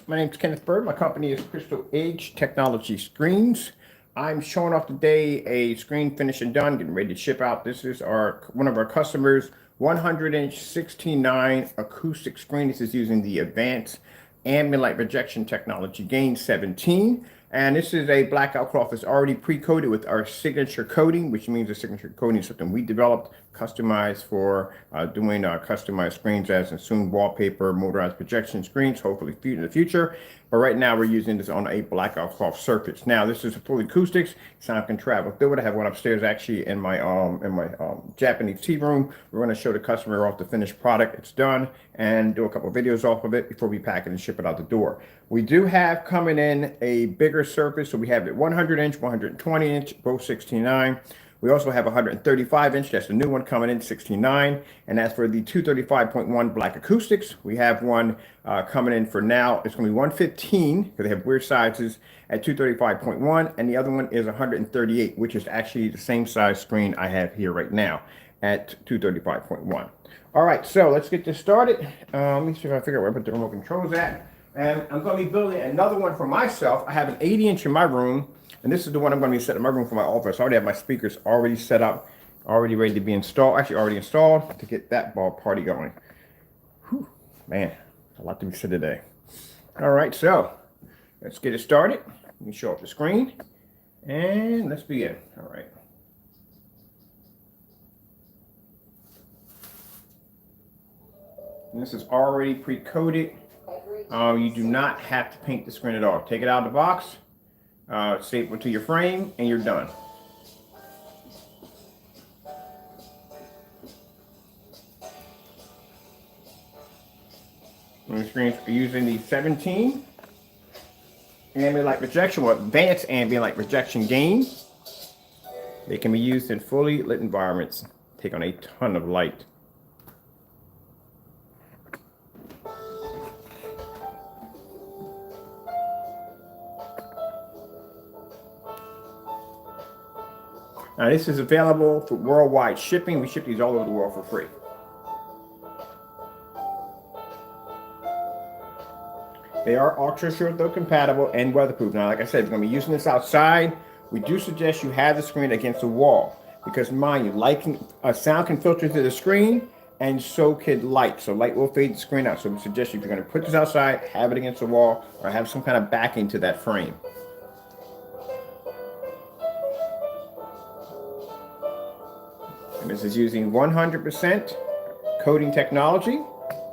My name is Kenneth Bird. My company is Crystal Edge Technology Screens. I'm showing off today a screen finished and done, getting ready to ship out. This is one of our customers, 100-inch 16:9 acoustic screen. This is using the advanced ambient light rejection technology, Gain 17. And this is a blackout cloth that's already pre-coated with our signature coating, which means the signature coating is something we developed, customized for doing customized screens as and soon wallpaper, motorized projection screens, hopefully in the future. But right now we're using this on a blackout cloth surface. Now this is a fully acoustics, sound can travel through it. I have one upstairs actually in my Japanese tea room. We're going to show the customer off the finished product. It's done and do a couple of videos off of it before we pack it and ship it out the door. We do have coming in a bigger surface, so we have it 100-inch, 120-inch, both 16:9. We also have 135-inch, that's the new one coming in, 16:9. And as for the 235.1 black acoustics, we have one coming in for now. It's going to be 115, because they have weird sizes, at 235.1. And the other one is 138, which is actually the same size screen I have here right now at 235.1. All right, so let's get this started. Let me see if I figure out where I put the remote controls at. And I'm going to be building another one for myself. I have an 80-inch in my room, and this is the one I'm going to be setting in my room for my office. I already have my speakers already set up, already ready to be installed. Actually, already installed to get that ball party going. Whew, man, a lot to be said today. All right, so let's get it started. Let me show up the screen, and let's begin. All right. And this is already pre-coated. You do not have to paint the screen at all. Take it out of the box, staple it to your frame, and you're done. And the screens are using the 17 ambient light rejection, or advanced ambient light rejection Gain. They can be used in fully lit environments, take on a ton of light. Now this is available for worldwide shipping. We ship these all over the world for free. They are ultra short though compatible and weatherproof. Now like I said, we're going to be using this outside. We do suggest you have the screen against the wall, because mind you, sound can filter through the screen, and so can light. So light will fade the screen out. So we suggest if you're going to put this outside, have it against the wall or have some kind of backing to that frame. And this is using 100% coating technology.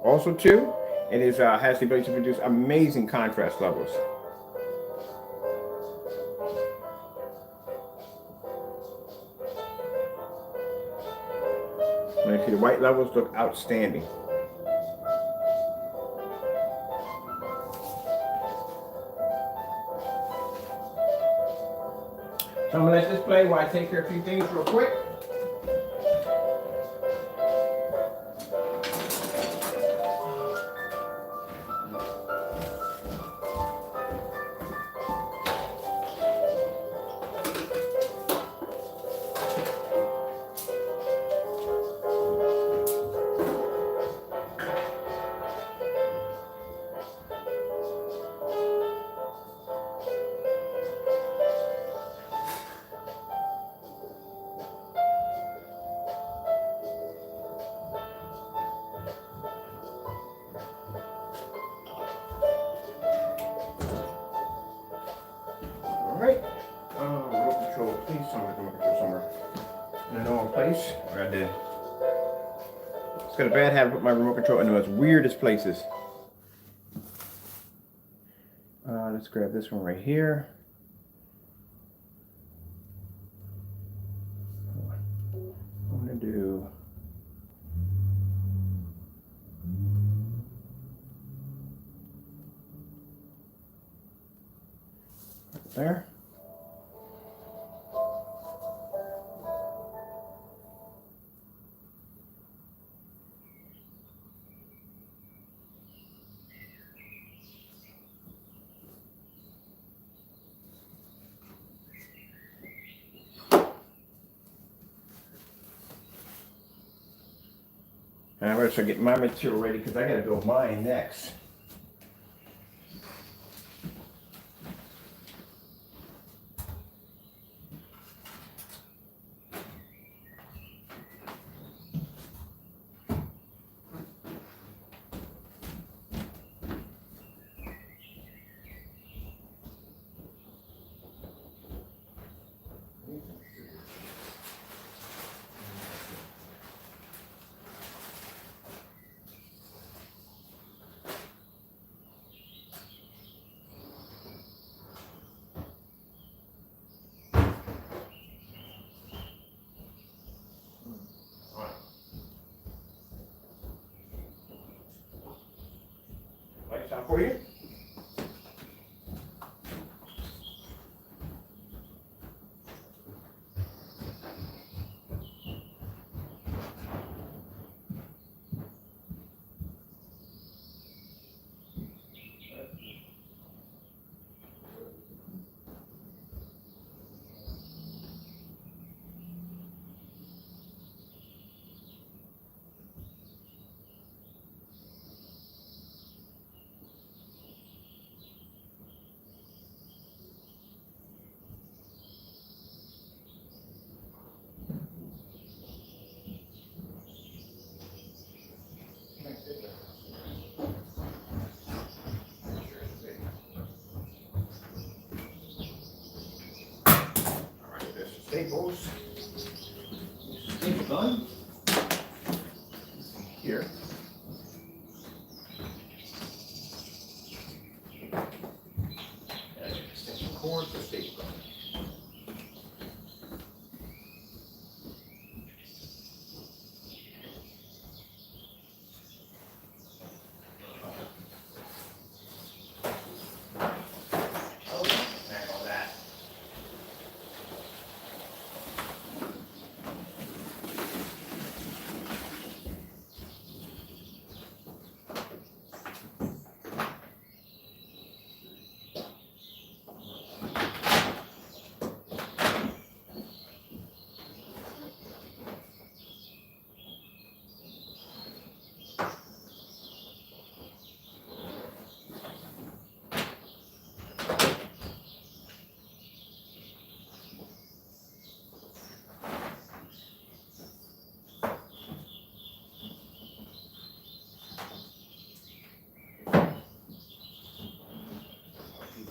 Also, too, it has the ability to produce amazing contrast levels. And you see the white levels look outstanding. So I'm going to let this play while I take care of a few things real quick. Remote control, please tell me the remote control somewhere in a normal place. Right there. It's got a bad habit with my remote control in the most weirdest places. Let's grab this one right here. I'm gonna do there. And I'm going to start getting my material ready because I got to build mine next. test out for you. Staples. Staple gun. Here. And extension cord for staple gun.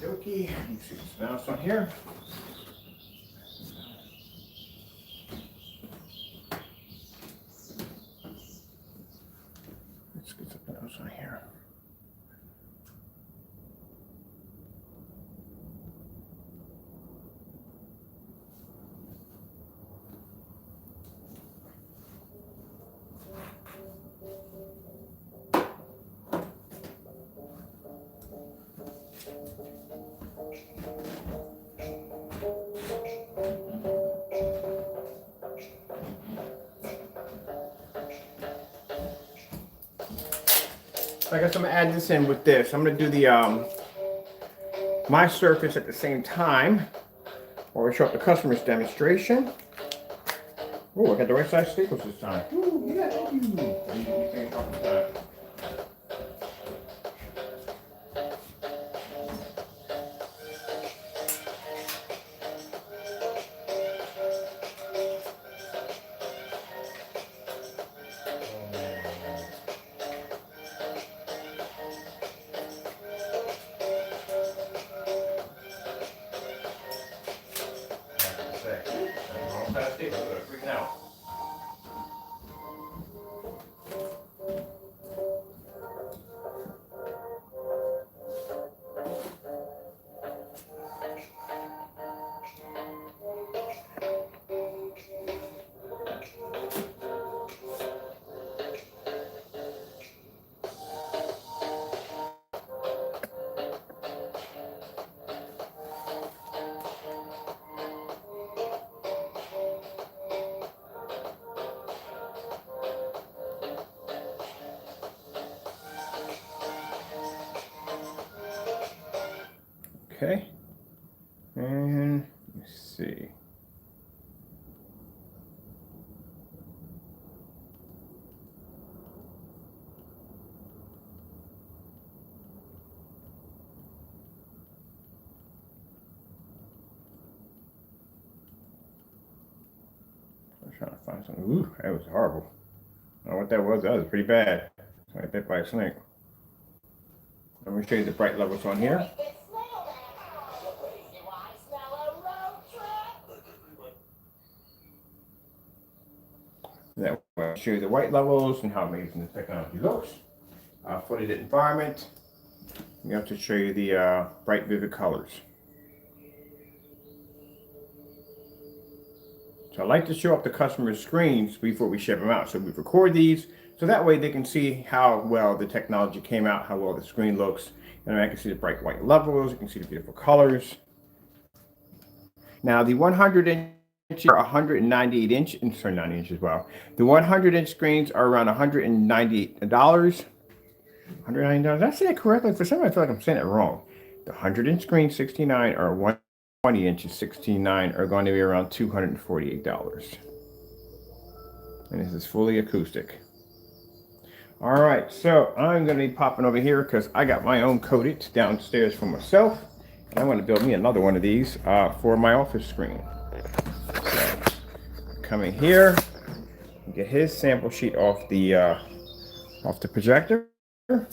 Okey-dokey. You see the mouse on here. Let's get something else on here. I guess I'm gonna add this in with this. I'm gonna do the my surface at the same time, or we show up the customer's demonstration. Oh, I got the right size staples this time. Ooh, yeah, thank you. Okay, and let's see. I'm trying to find something. Ooh, that was horrible. I don't know what that was. That was pretty bad. I got bit by a snake. Let me show you the bright levels on here. That will show you the white levels and how amazing the technology looks. For the environment, we have to show you the bright, vivid colors. So I like to show up the customer's screens before we ship them out. So we record these so that way they can see how well the technology came out, how well the screen looks. And I can see the bright white levels, you can see the beautiful colors. Now the 100-inch are 198 inch, sorry, 90 inches as well. The 100-inch screens are around $190. $190. Did I say it correctly? For some reason I feel like I'm saying it wrong. The 100-inch screen 69 or 120 inches 69 are going to be around $248. And this is fully acoustic. All right, so I'm going to be popping over here because I got my own coated downstairs for myself. And I want to build me another one of these for my office screen. So, coming here, get his sample sheet off the projector.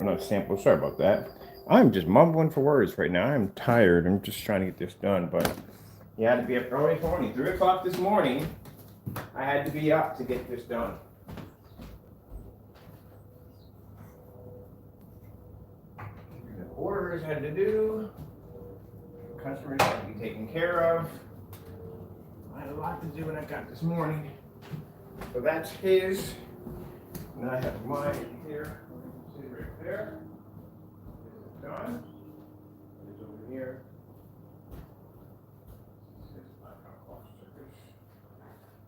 Not sample, sorry about that. I'm just mumbling for words right now. I'm tired. I'm just trying to get this done, but you had to be up early morning. 3 o'clock this morning, I had to be up to get this done. The orders had to do. Customers had to be taken care of. I had a lot to do when I got this morning. So that's his. And I have mine here. See right there. This is done. It's over here. This is BLACKOUT clock circuits.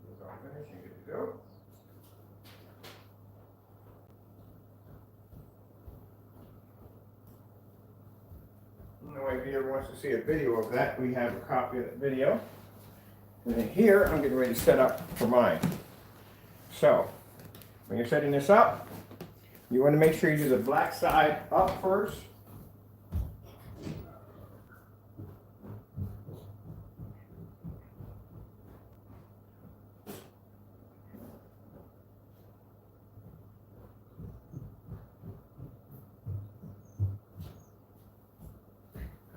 This is all finished and good to go. If you ever wants to see a video of that, we have a copy of that video. And then here, I'm getting ready to set up for mine. So, when you're setting this up, you want to make sure you do the black side up first.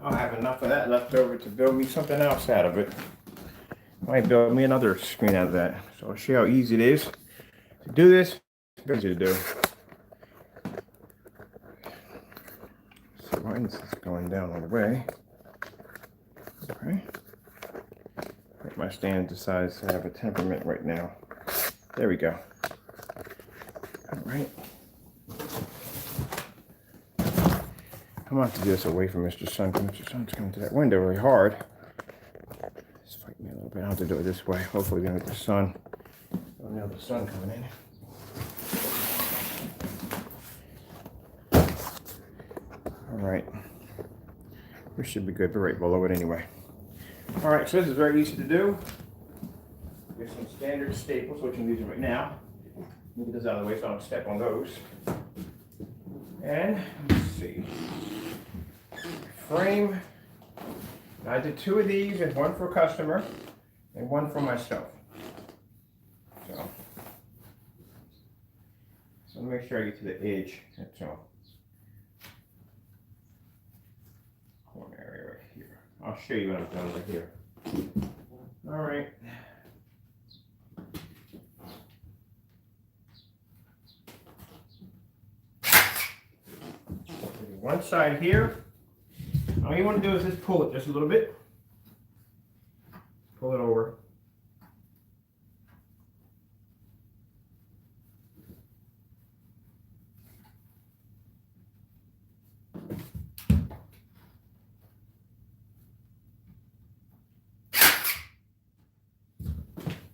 I'll have enough of that left over to build me something else out of it. Might build me another screen out of that. So I'll show you how easy it is to do this. It's easy to do. So mine's going down all the way. Okay. My stand decides to have a temperament right now. There we go. All right. I'm going to have to do this away from Mr. Sun, because Mr. Sun's coming to that window really hard. It's fighting me a little bit. I'll have to do it this way. Hopefully we don't get the sun. Don't know the sun coming in. Alright. We should be good. We're right below it anyway. Alright, so this is very easy to do. Get some standard staples, which I'm using right now. Move this out of the way so I don't step on those. And let's see. Frame. I did 2 of these, and one for a customer and one for myself. So make sure I get to the edge. That's all. Corner area right here. I'll show you what I've done right here. All right. One side here. All you want to do is just pull it just a little bit. Pull it over.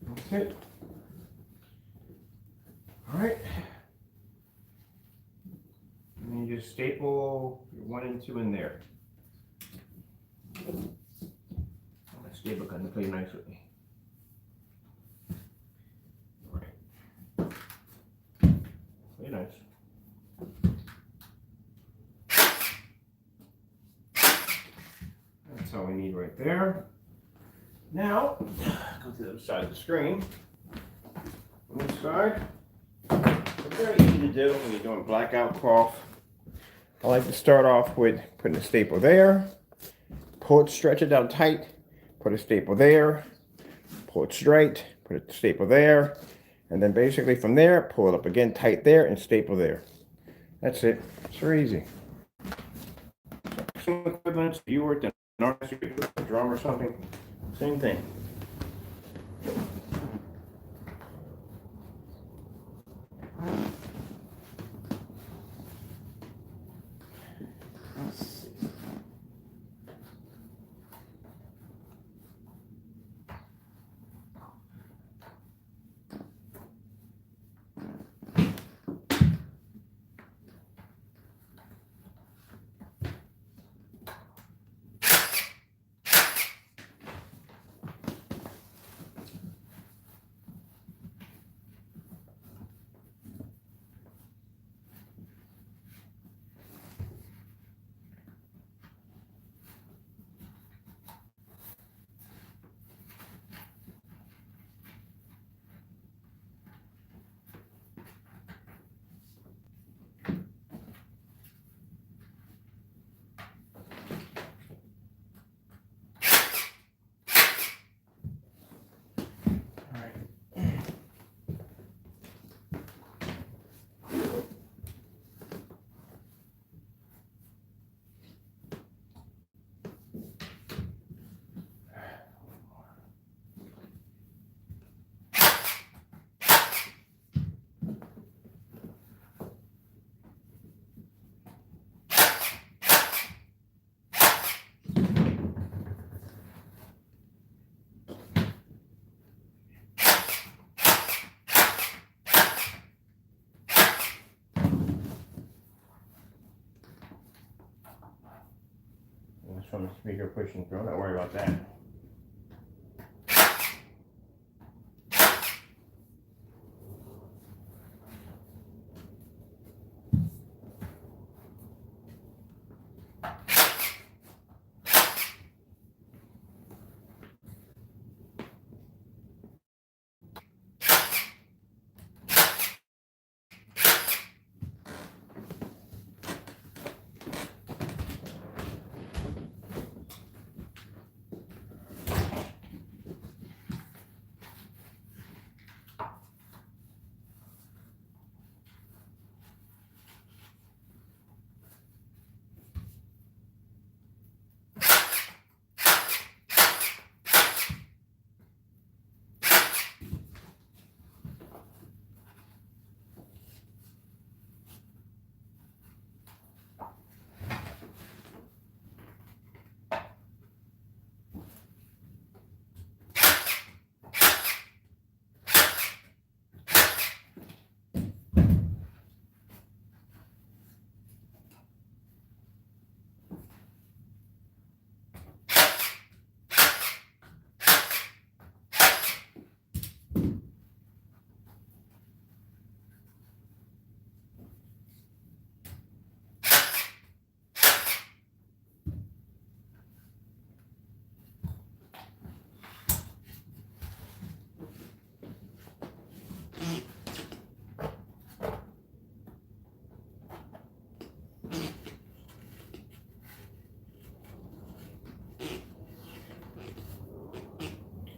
That's it. All right. And then you just staple your 1 and 2 in there. My staple gun to play nice with me. All right. Very nice. That's all we need right there. Now, go to the other side of the screen. On this side, it's very easy to do when you're doing blackout cloth. I like to start off with putting a staple there, pull it, stretch it down tight, put a staple there, pull it straight, put a staple there, and then basically from there, pull it up again tight there and staple there. That's it. It's very easy. Some equivalents, you worked in an artist, a drum or something, same thing. That's from the speaker pushing through. Don't worry about that.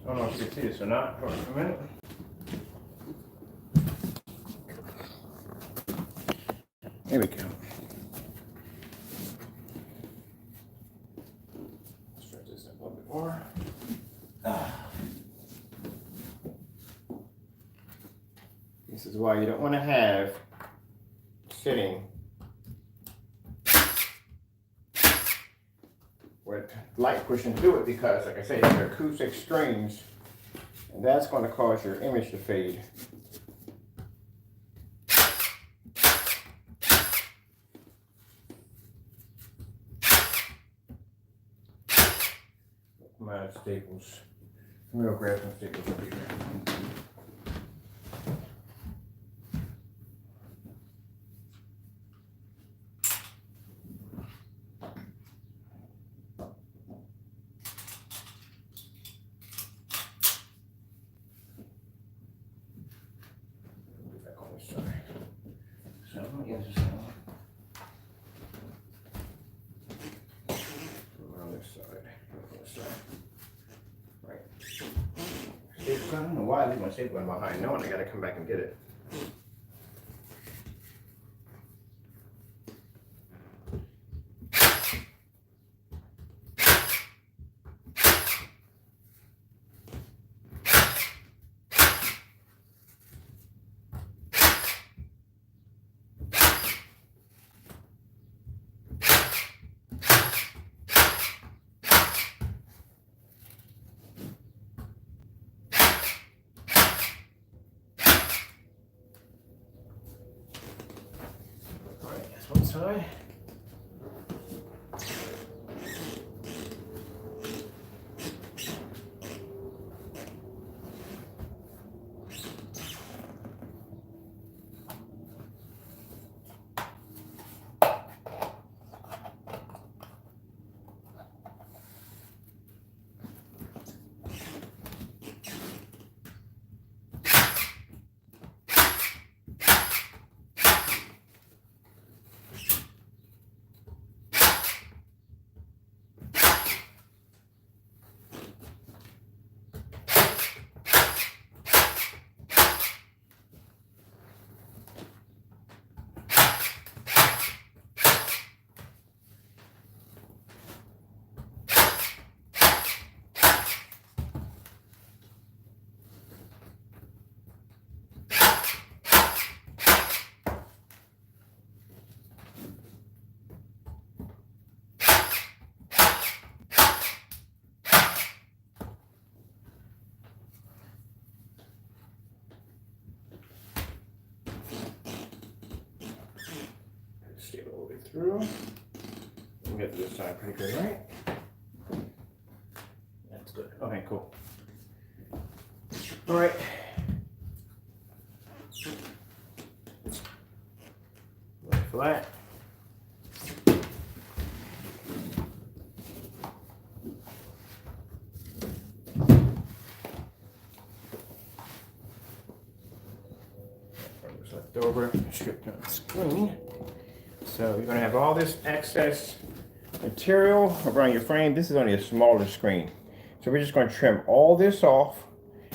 I don't know if you can see this or not. Hold on a minute. Here we go. Stretch this up a little bit more. This is why you don't want to have sitting with light pushing through it, because, like I say, they're acoustic strings, and that's going to cause your image to fade. My staples. I'm going to grab some staples over here. Back on this side. So I'm going to get this one. On this side. On this side. Right. I don't know why I leave my staple gun behind, knowing I gotta come back and get it. One side. Skip all the way through. We'll get to this side pretty good, right? That's good. Okay, cool. All right. Flat. What's left over, strip down the screen. So you're gonna have all this excess material around your frame. This is only a smaller screen. So we're just gonna trim all this off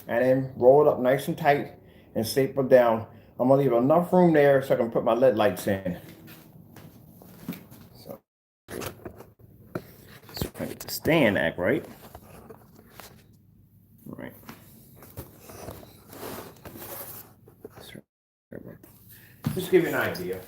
and then roll it up nice and tight and staple it down. I'm gonna leave enough room there so I can put my LED lights in. So I get the stand act right. All right. Just to give you an idea.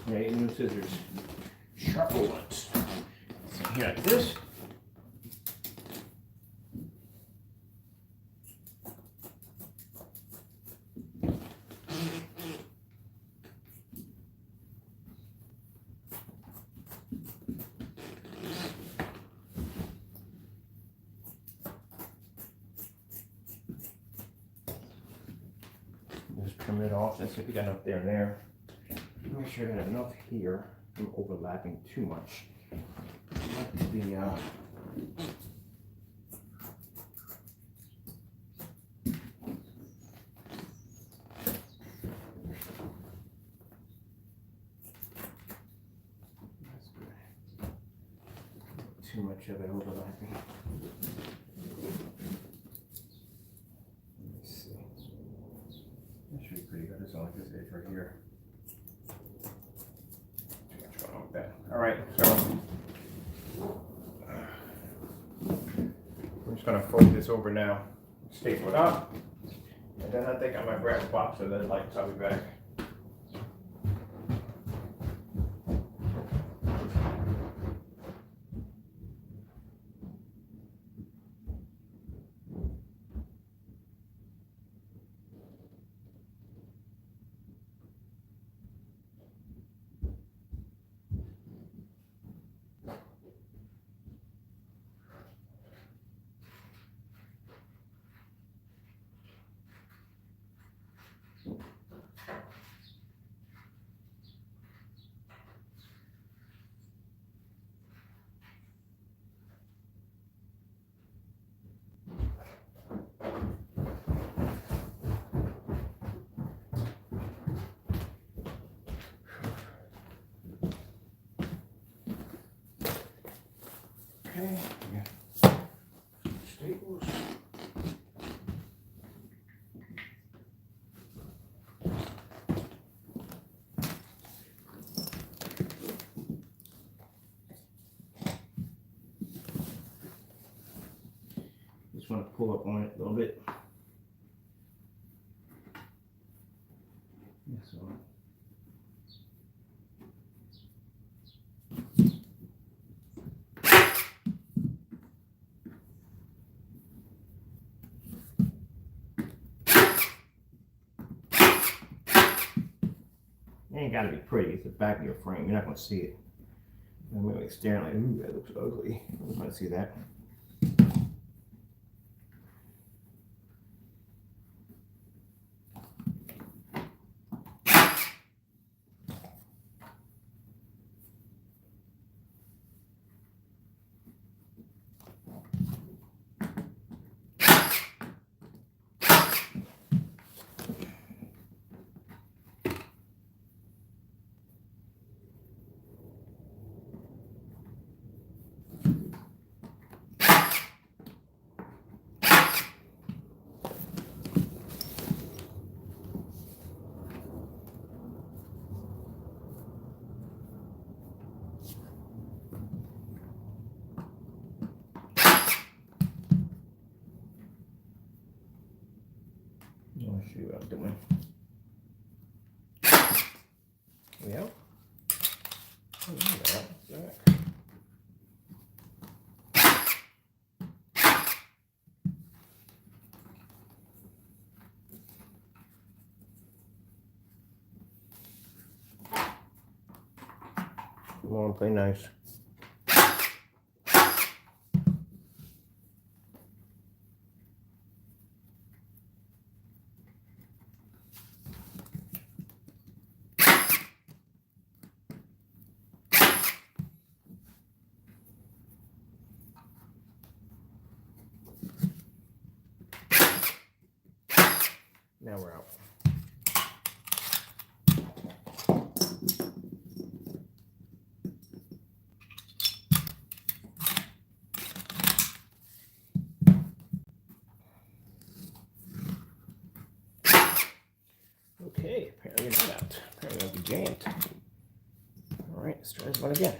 Yeah, new scissors. Sharper ones. So here like this. Just trim it off. Let's see if we got enough there and there. Make sure I got enough here from overlapping too much. That's good. Too much of it overlapping. Let me see. That should be pretty good. It's on like this edge right here. That. All right, so I'm just gonna fold this over now, staple it up, and then I think I might grab a box of LED lights. I'll be back. Okay, yeah. Staples. Just want to pull up on it a little bit. Yes, all right. It ain't got to be pretty. It's the back of your frame. You're not going to see it. I'm going to be staring like, ooh, that looks ugly. I don't want to see that. I'll show you what I'm doing. Yeah. Oh, yeah. Come on, play nice. Now we're out. Okay, apparently not out. Apparently I'll be jammed. All right, let's try this one again.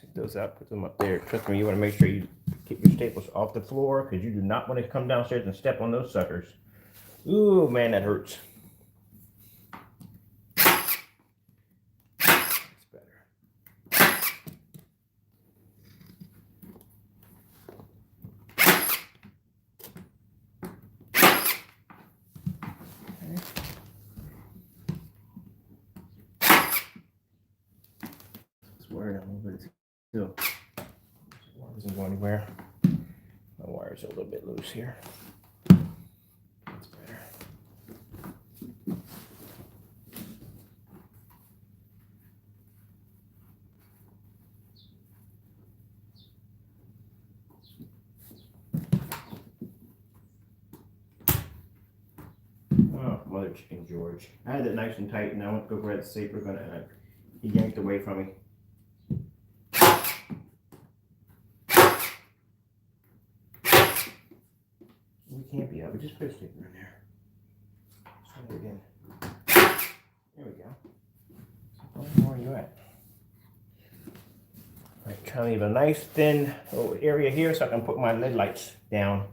Take those out, put them up there. Trust me, you want to make sure you keep your staples off the floor because you do not want to come downstairs and step on those suckers. Ooh, man, that hurts. That's better. Okay. It's wearing a little bit still. Wire doesn't go anywhere. My wires are a little bit loose here. That's better. Oh, mother chicken George. I had it nice and tight and I went to go grab the safer gun and he yanked away from me. We can't be out. We just put a sticker in there. Let's try it again. There we go. Where are you at? All right, trying to leave a nice thin little area here so I can put my LED lights down.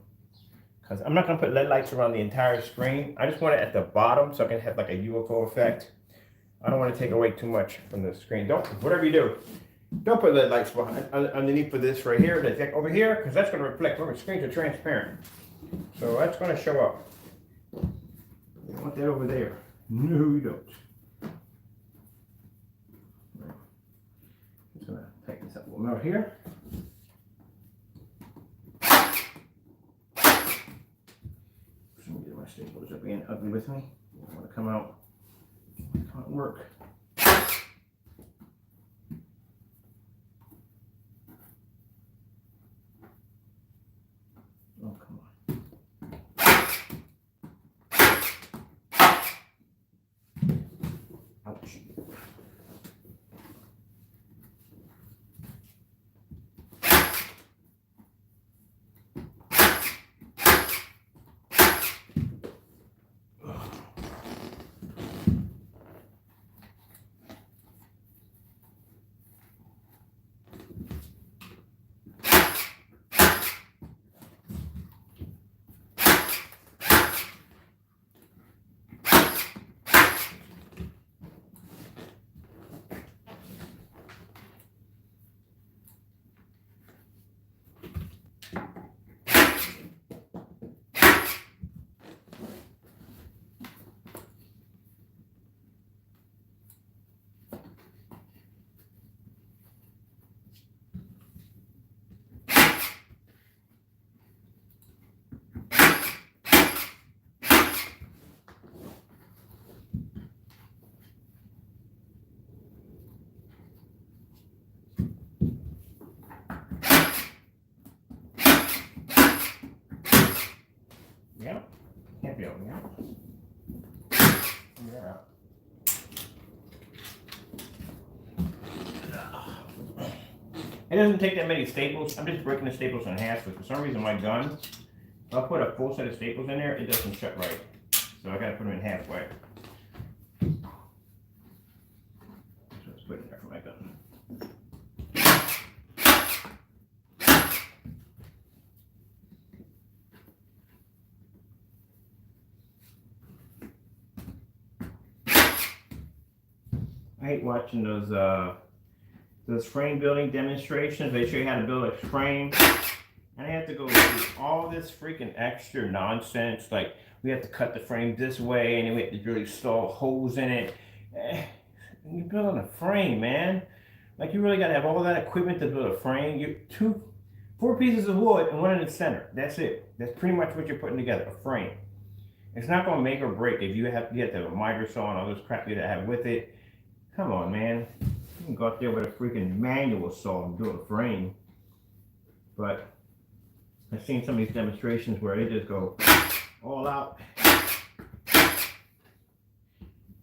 Because I'm not going to put LED lights around the entire screen. I just want it at the bottom so I can have like a UFO effect. I don't want to take away too much from the screen. Don't, whatever you do, don't put LED lights behind, underneath for this right here, that's like over here, because that's going to reflect. Remember, screens are transparent. So that's going to show up. You want that over there. No, you don't. Right. Just going to tighten this up a little more here. Get my staples are being ugly with me. I want to come out. It can't work. Oh, come on. Ouch. Yeah, can't be opening out. Yeah. It doesn't take that many staples. I'm just breaking the staples in half, but for some reason my gun, if I put a full set of staples in there, it doesn't shut right. So I gotta put them in halfway. So let's put it in there for my gun. I hate watching those frame building demonstrations. They show you how to build a frame, and I have to go through all this freaking extra nonsense. Like we have to cut the frame this way, and then we have to really saw holes in it. You're building a frame, man. Like you really got to have all that equipment to build a frame. Four pieces of wood and one in the center. That's it. That's pretty much what you're putting together, a frame. It's not going to make or break if you have to have a miter saw and all this crap you have with it. Come on, man. You can go out there with a freaking manual saw and build a frame. But I've seen some of these demonstrations where they just go all out.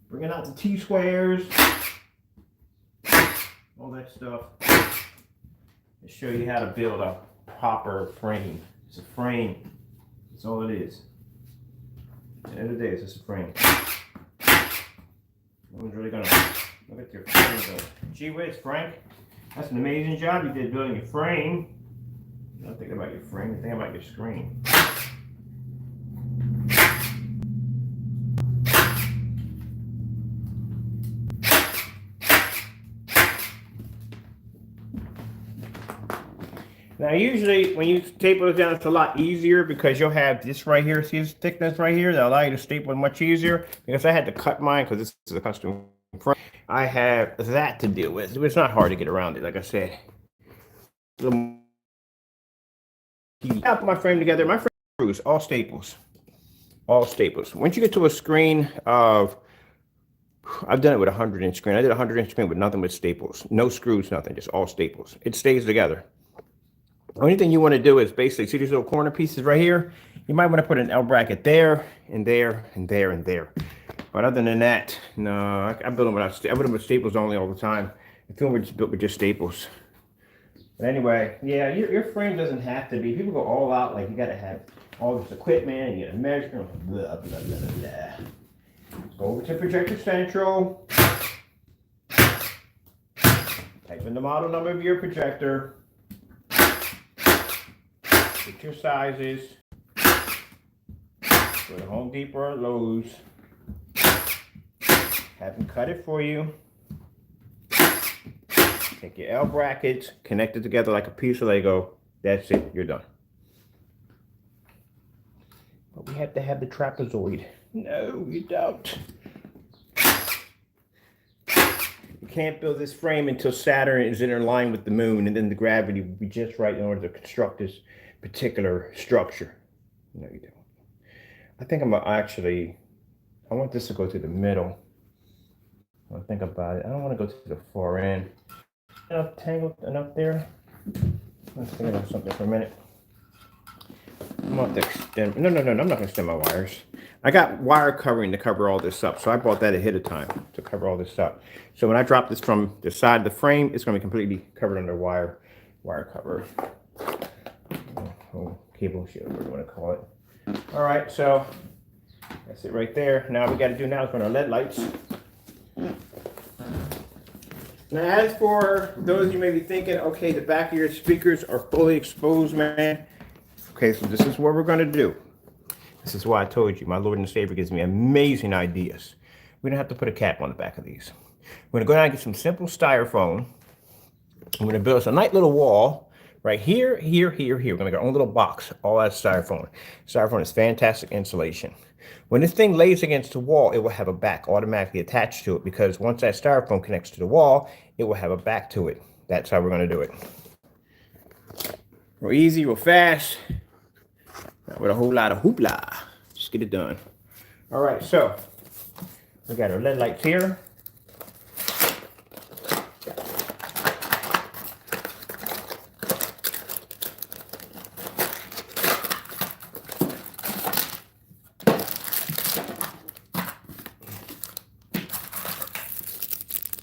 Bringing out the T-squares. All that stuff. To show you how to build a proper frame. It's a frame. That's all it is. At the end of the day, it's just a frame. No one's really gonna look at your frame and go, gee whiz, Frank, that's an amazing job you did building your frame. You're not thinking about your frame, you're thinking about your screen. Now usually when you staple it down, it's a lot easier because you'll have this right here, see this thickness right here, that'll allow you to staple it much easier. Because I had to cut mine because this is a custom frame. I have that to deal with. It's not hard to get around it, like I said. I put my frame together. My frame screws, all staples. All staples. Once you get to a screen of, I've done it with a 100-inch screen. I did a 100-inch screen with nothing but staples. No screws, nothing, just all staples. It stays together. The only thing you want to do is basically, see these little corner pieces right here? You might want to put an L bracket there, and there, and there, and there. But other than that, no, I build them with staples only all the time. The film was built with just staples. But anyway, yeah, your frame doesn't have to be. People go all out, like you got to have all this equipment, and you got to measure, blah, blah, blah, blah, blah. Let's go over to Projector Central. Type in the model number of your projector. Get your sizes. Go to Home Depot or Lowe's. Have them cut it for you. Take your L brackets, connect it together like a piece of Lego. That's it, you're done. But we have to have the trapezoid. No, you don't. You can't build this frame until Saturn is in line with the moon, and then the gravity will be just right in order to construct this particular structure. No, you don't. I think I want this to go to the middle. I want to think about it. I don't want to go to the far end. Enough tangled enough there. Let's think about something for a minute. I'm going to extend. No, I'm not going to extend my wires. I got wire covering to cover all this up, so I bought that ahead of time to cover all this up. So when I drop this from the side of the frame, it's going to be completely covered under wire cover. Oh, cable shield, whatever you want to call it. All right, so that's it right there. Now what we got to do now is put our LED lights. Now, as for those of you may be thinking, okay, the back of your speakers are fully exposed, man. Okay, so this is what we're going to do. This is why I told you, my Lord and Savior gives me amazing ideas. We don't have to put a cap on the back of these. We're going to go down and get some simple styrofoam. I'm going to build us a nice little wall right here, here, here, here. We're going to make our own little box, all that styrofoam. Styrofoam is fantastic insulation. When this thing lays against the wall, it will have a back automatically attached to it because once that styrofoam connects to the wall, it will have a back to it. That's how we're going to do it. Real easy, real fast, not with a whole lot of hoopla. Just get it done. All right, so we got our LED lights here.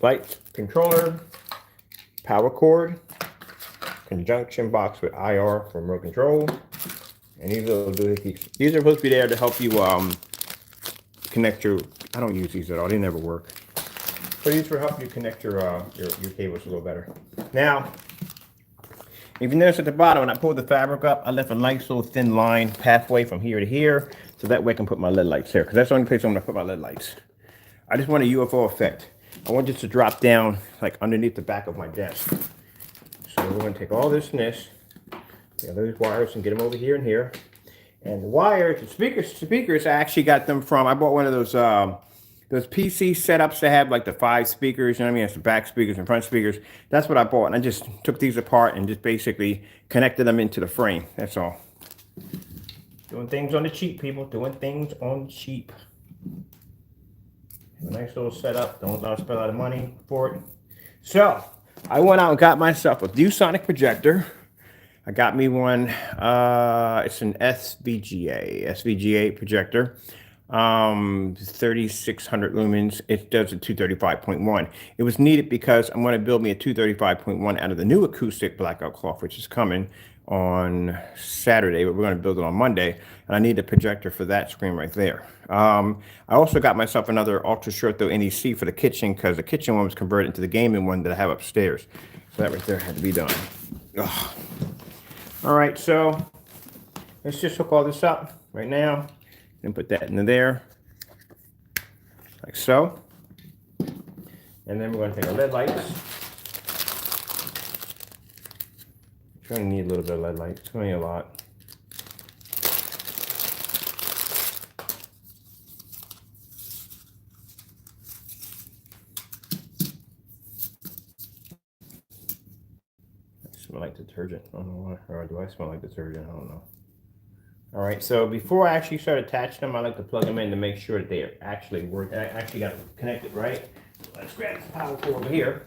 Light controller, power cord, conjunction box with IR for remote control, and these little doohickeys. These are supposed to be there to help you connect your. I don't use these at all; they never work. So these will help you connect your cables a little better. Now, if you notice at the bottom, when I pulled the fabric up, I left a nice little thin line pathway from here to here, so that way I can put my LED lights there, because that's the only place I'm going to put my LED lights. I just want a UFO effect. I want this to drop down like underneath the back of my desk. So we're going to take all this and this, take those wires and get them over here and here. And the wires, the speakers, I actually got them from, I bought one of those PC setups that have like the 5 speakers, you know what I mean? It's the back speakers and front speakers. That's what I bought. And I just took these apart and just basically connected them into the frame. That's all. Doing things on the cheap, people. Doing things on the cheap. Have a nice little setup. Don't spend a lot of money for it. So, I went out and got myself a ViewSonic projector. I got me one. It's an SVGA projector. 3600 lumens. It does a 235.1. It was needed because I'm going to build me a 235.1 out of the new acoustic blackout cloth, which is coming on Saturday, but we're going to build it on Monday. And I need a projector for that screen right there. I also got myself another ultra short though NEC for the kitchen because the kitchen one was converted into the gaming one that I have upstairs. So that right there had to be done. Ugh. All right, so let's just hook all this up right now and put that into there, like so. And then we're going to take our LED lights. I'm going to need a little bit of LED lights. It's going to need a lot. Smell like detergent. I don't know why. Or do I smell like detergent? I don't know. All right, so before I actually start attaching them, I like to plug them in to make sure that they actually work. I actually got them connected right. So let's grab this power cord over here.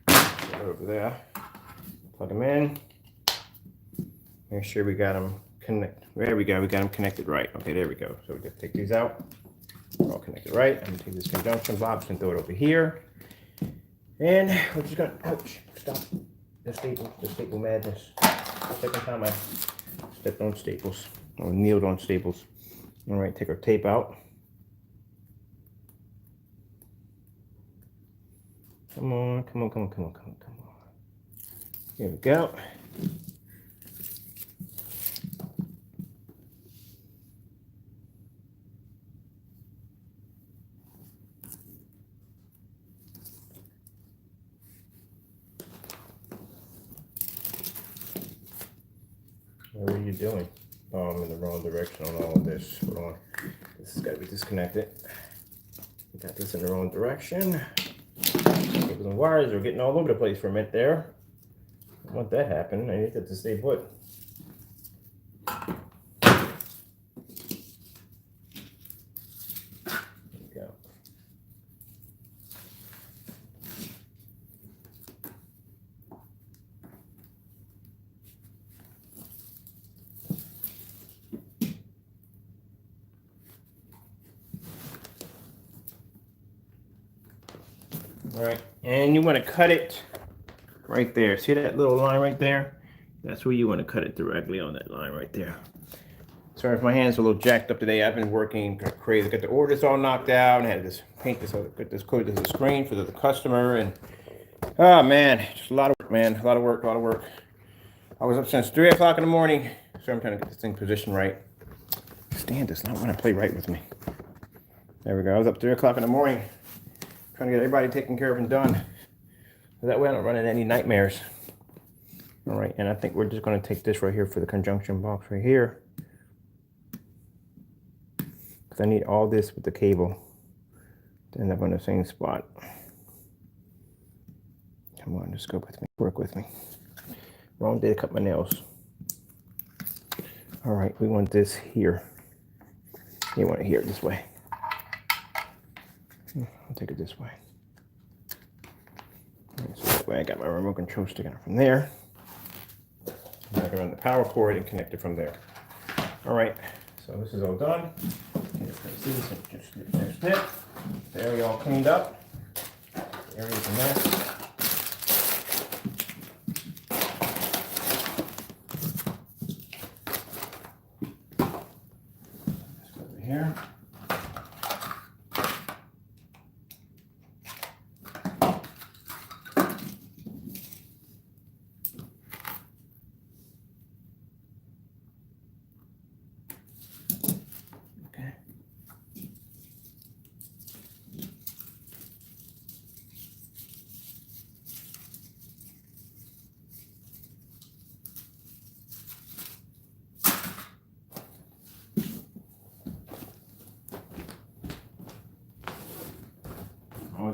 Over there. Plug them in. Make sure we got them connected. There we go. We got them connected right. Okay, there we go. So we just take these out. They're all connected right. I'm gonna take this conjunction box and throw it over here. And we're just gonna, ouch, stop. The staple madness. Second time I stepped on staples, or kneeled on staples. All right, take our tape out. Come on, come on, come on, come on, come on, come on. Here we go. What are you doing? Oh, I'm in the wrong direction on all of this. Hold on. This has got to be disconnected. We got this in the wrong direction. Cables and wires are getting all over the place for a minute there. I don't want that to happen. I need that to stay put. There we go. All right, and you want to cut it right there. See that little line right there? That's where you want to cut it directly on that line right there. Sorry if my hands are a little jacked up today. I've been working crazy. Got the orders all knocked out and had to paint this, get this coat as a screen for the customer. And oh man, just a lot of work, man. A lot of work, a lot of work. I was up since 3 o'clock in the morning, so I'm trying to get this thing positioned right. Stand does not want to play right with me. There we go. I was up 3 o'clock in the morning, trying to get everybody taken care of and done. So that way I don't run into any nightmares. All right, and I think we're just going to take this right here for the conjunction box right here. Because I need all this with the cable to end up on the same spot. Come on, just go with me. Work with me. Wrong day to cut my nails. All right, we want this here. You want it here this way. I'll take it this way. So that way I got my remote control sticking out from there. I can run the power cord and connect it from there. All right, so this is all done. Just snip. The area all cleaned up. The area's a mess. Let's go over here.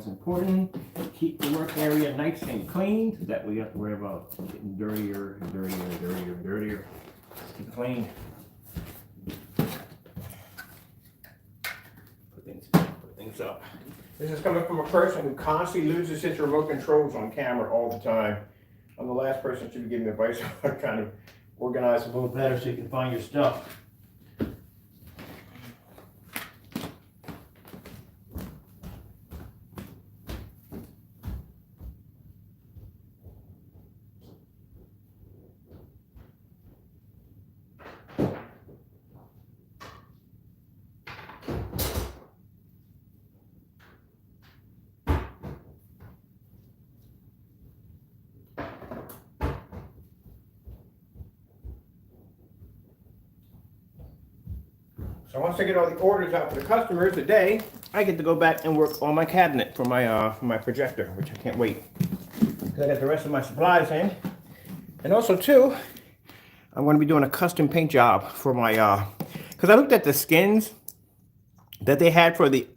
what's important. Keep the work area nice and clean, so that we have to worry about getting dirtier, dirtier, dirtier, dirtier. Keep it clean. Put things up. This is coming from a person who constantly loses his remote controls on camera all the time. I'm the last person who should be giving advice on how to kind of organize a little better so you can find your stuff. So once I get all the orders out for the customers today, I get to go back and work on my cabinet for my projector, which I can't wait. Because I got the rest of my supplies in. And also too, I'm going to be doing a custom paint job for my, because I looked at the skins that they had for the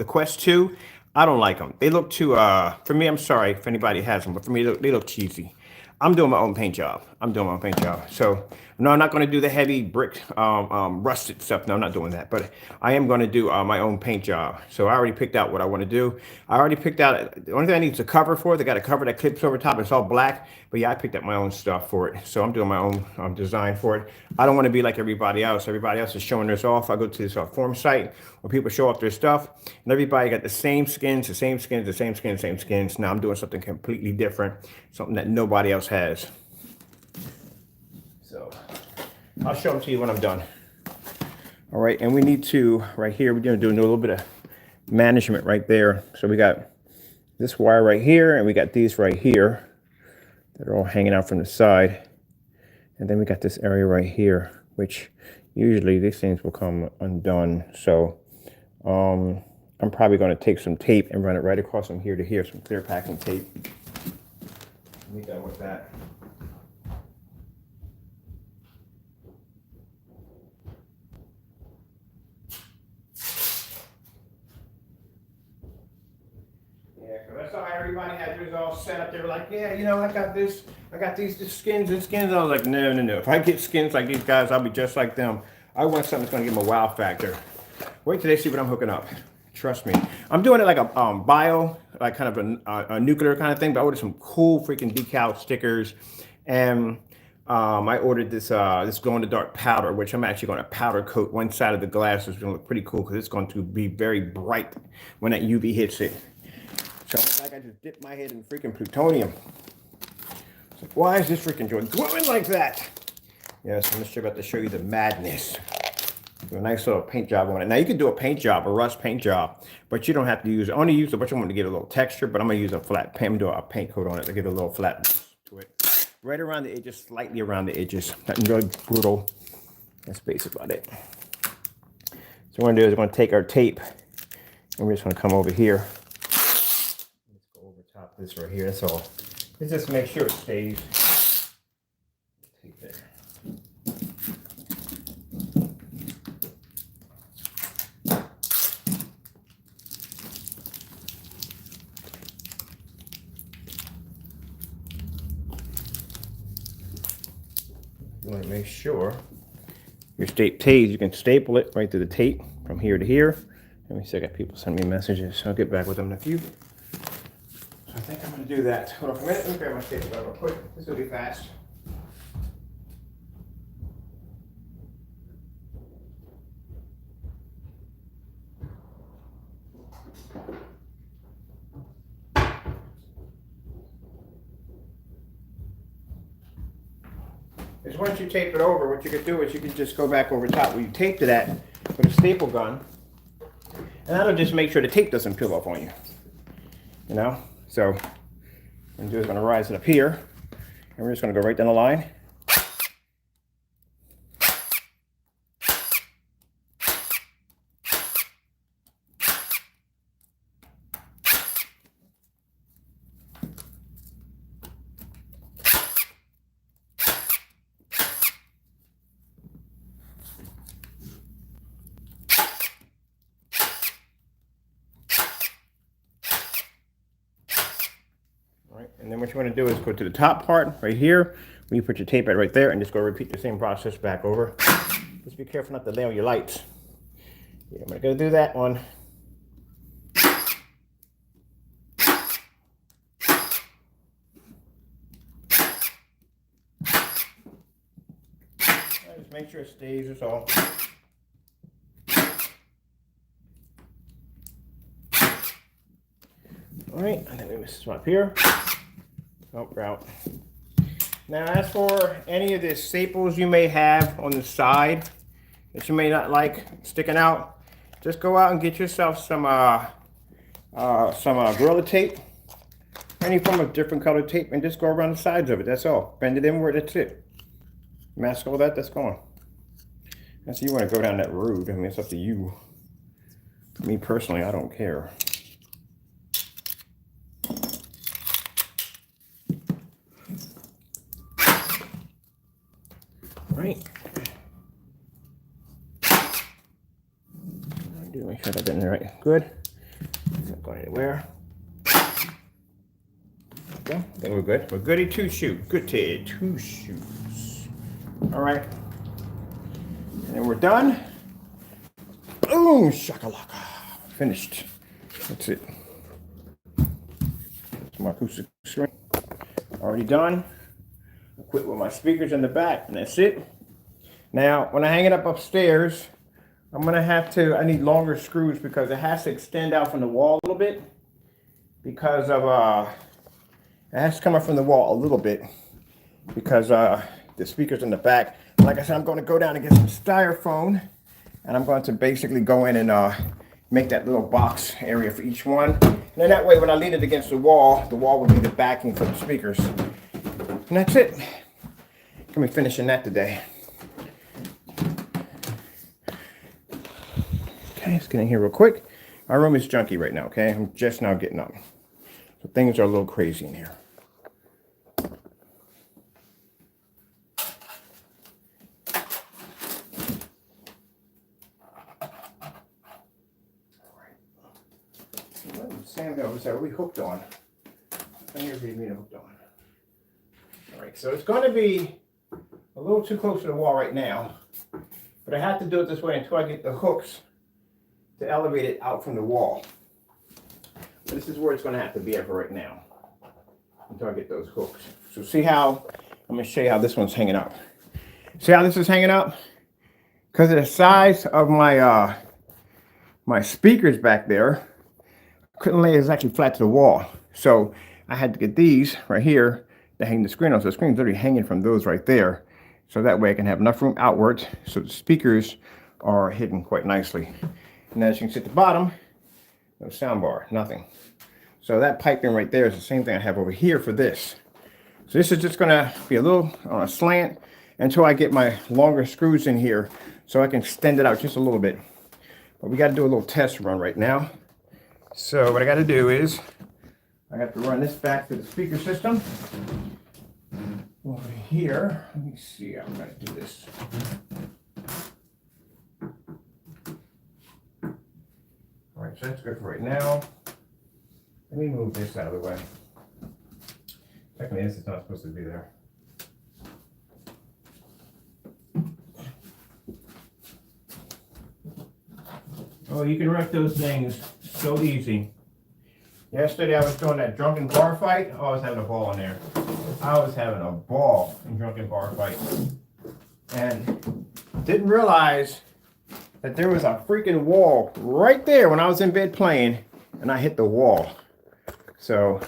Quest 2. I don't like them. They look too, for me, I'm sorry if anybody has them, but for me, they look cheesy. I'm doing my own paint job. So no, I'm not going to do the heavy brick, rusted stuff. No, I'm not doing that. But I am going to do my own paint job. So I already picked out what I want to do. I already picked out, the only thing I need is a cover for it. They got a cover that clips over top. It's all black. But yeah, I picked up my own stuff for it. So I'm doing my own design for it. I don't want to be like everybody else. Everybody else is showing theirs off. I go to this forum site where people show off their stuff. And everybody got the same skins, the same skins, the same skins, same skins. Now I'm doing something completely different. Something that nobody else has. So I'll show them to you when I'm done. All right, and we need to, right here, we're gonna do a little bit of management right there. So we got this wire right here, and we got these right here that are all hanging out from the side. And then we got this area right here, which usually these things will come undone. So I'm probably gonna take some tape and run it right across from here to here, some clear packing tape. Let me go with that. Yeah, because I saw everybody had theirs all set up. They were like, yeah, you know, I got these skins and skins. I was like, no. If I get skins like these guys, I'll be just like them. I want something that's going to give them a wow factor. Wait till they see what I'm hooking up. Trust me. I'm doing it like a bio, like kind of a nuclear kind of thing, but I ordered some cool freaking decal stickers. And I ordered this glow-in-the-dark powder, which I'm actually going to powder coat one side of the glass. It's going to look pretty cool because it's going to be very bright when that UV hits it. So it's like I just dipped my head in freaking plutonium. It's like, why is this freaking joint glowing like that? Yes, I'm just about to show you the madness. Do a nice little paint job on it. Now you can do a paint job, a rust paint job, but you don't have to use it. Only use it, but you want to give it a little texture. But I'm gonna use a flat paint. I'm gonna do a paint coat on it to give it a little flat to it. Right around the edges, slightly around the edges. Nothing really brutal. That's basically about it. So what we're gonna do is we're gonna take our tape and we're just gonna come over here. Let's go over top of this right here. That's all. Let's just make sure it stays. Take that. You want to make sure your tape stays. You can staple it right through the tape from here to here. Let me see, I got people sending me messages. I'll get back with them in a few. So I think I'm going to do that. Hold on for a minute. Let me grab my tape real quick. This will be fast. Is once you tape it over, what you can do is you can just go back over top where you taped it at with a staple gun, and that'll just make sure the tape doesn't peel off on you. You know? So what I'm going to do is I'm going to rise it up here, and we're just going to go right down the line. All right, and then what you want to do is go to the top part right here, where you put your tape at right there, and just go repeat the same process back over. Just be careful not to lay on your lights. Yeah, I'm gonna do that one. Just make sure it stays, that's all. All right, and then we move up here. Oh, we're out. Now, as for any of the staples you may have on the side that you may not like sticking out, just go out and get yourself some Gorilla tape, any form of different colored tape, and just go around the sides of it. That's all. Bend it inward. That's it. Mask all that. That's gone. Unless you want to go down that road. I mean, it's up to you. Me personally, I don't care. Right. Do make sure I got that in there right. Good. Not going anywhere. Okay, I think we're good. We're goody two shoot. Good to two shoots. All right. And then we're done. Boom, shakalaka. Finished. That's it. That's my acoustic screen. Already done. I'll quit with my speakers in the back, and that's it. Now, when I hang it up upstairs, I'm gonna I need longer screws because it has to extend out from the wall a little bit because of, it has to come up from the wall a little bit because the speaker's in the back. Like I said, I'm gonna go down and get some styrofoam, and I'm going to basically go in and make that little box area for each one. And then that way, when I lean it against the wall will be the backing for the speakers. And that's it. Gonna be finishing that today. Okay, let's get in here real quick. My room is junky right now, okay? I'm just now getting up. So things are a little crazy in here. Sand over there, we hooked on. Here's the meter hooked on. All right, so it's going to be a little too close to the wall right now, but I have to do it this way until I get the hooks to elevate it out from the wall. But this is where it's going to have to be at for right now, until I get those hooks. So see how, I'm going to show you how this one's hanging up. See how this is hanging up? Because of the size of my my speakers back there, I couldn't lay exactly flat to the wall. So I had to get these right here to hang the screen on. So the screen's literally hanging from those right there. So that way I can have enough room outwards so the speakers are hidden quite nicely. And as you can see at the bottom, no sound bar, nothing. So that piping right there is the same thing I have over here for this. So this is just gonna be a little on a slant until I get my longer screws in here so I can extend it out just a little bit. But we gotta do a little test run right now. So what I gotta do is, I got to run this back to the speaker system. Over here, let me see how I'm gonna do this. All right, so that's good for right now. Let me move this out of the way. Technically, this is not supposed to be there. Oh, you can wreck those things so easy. Yesterday I was doing that drunken bar fight. Oh, I was having a ball in there. I was having a ball in drunken bar fight. And didn't realize that there was a freaking wall right there when I was in bed playing, and I hit the wall. So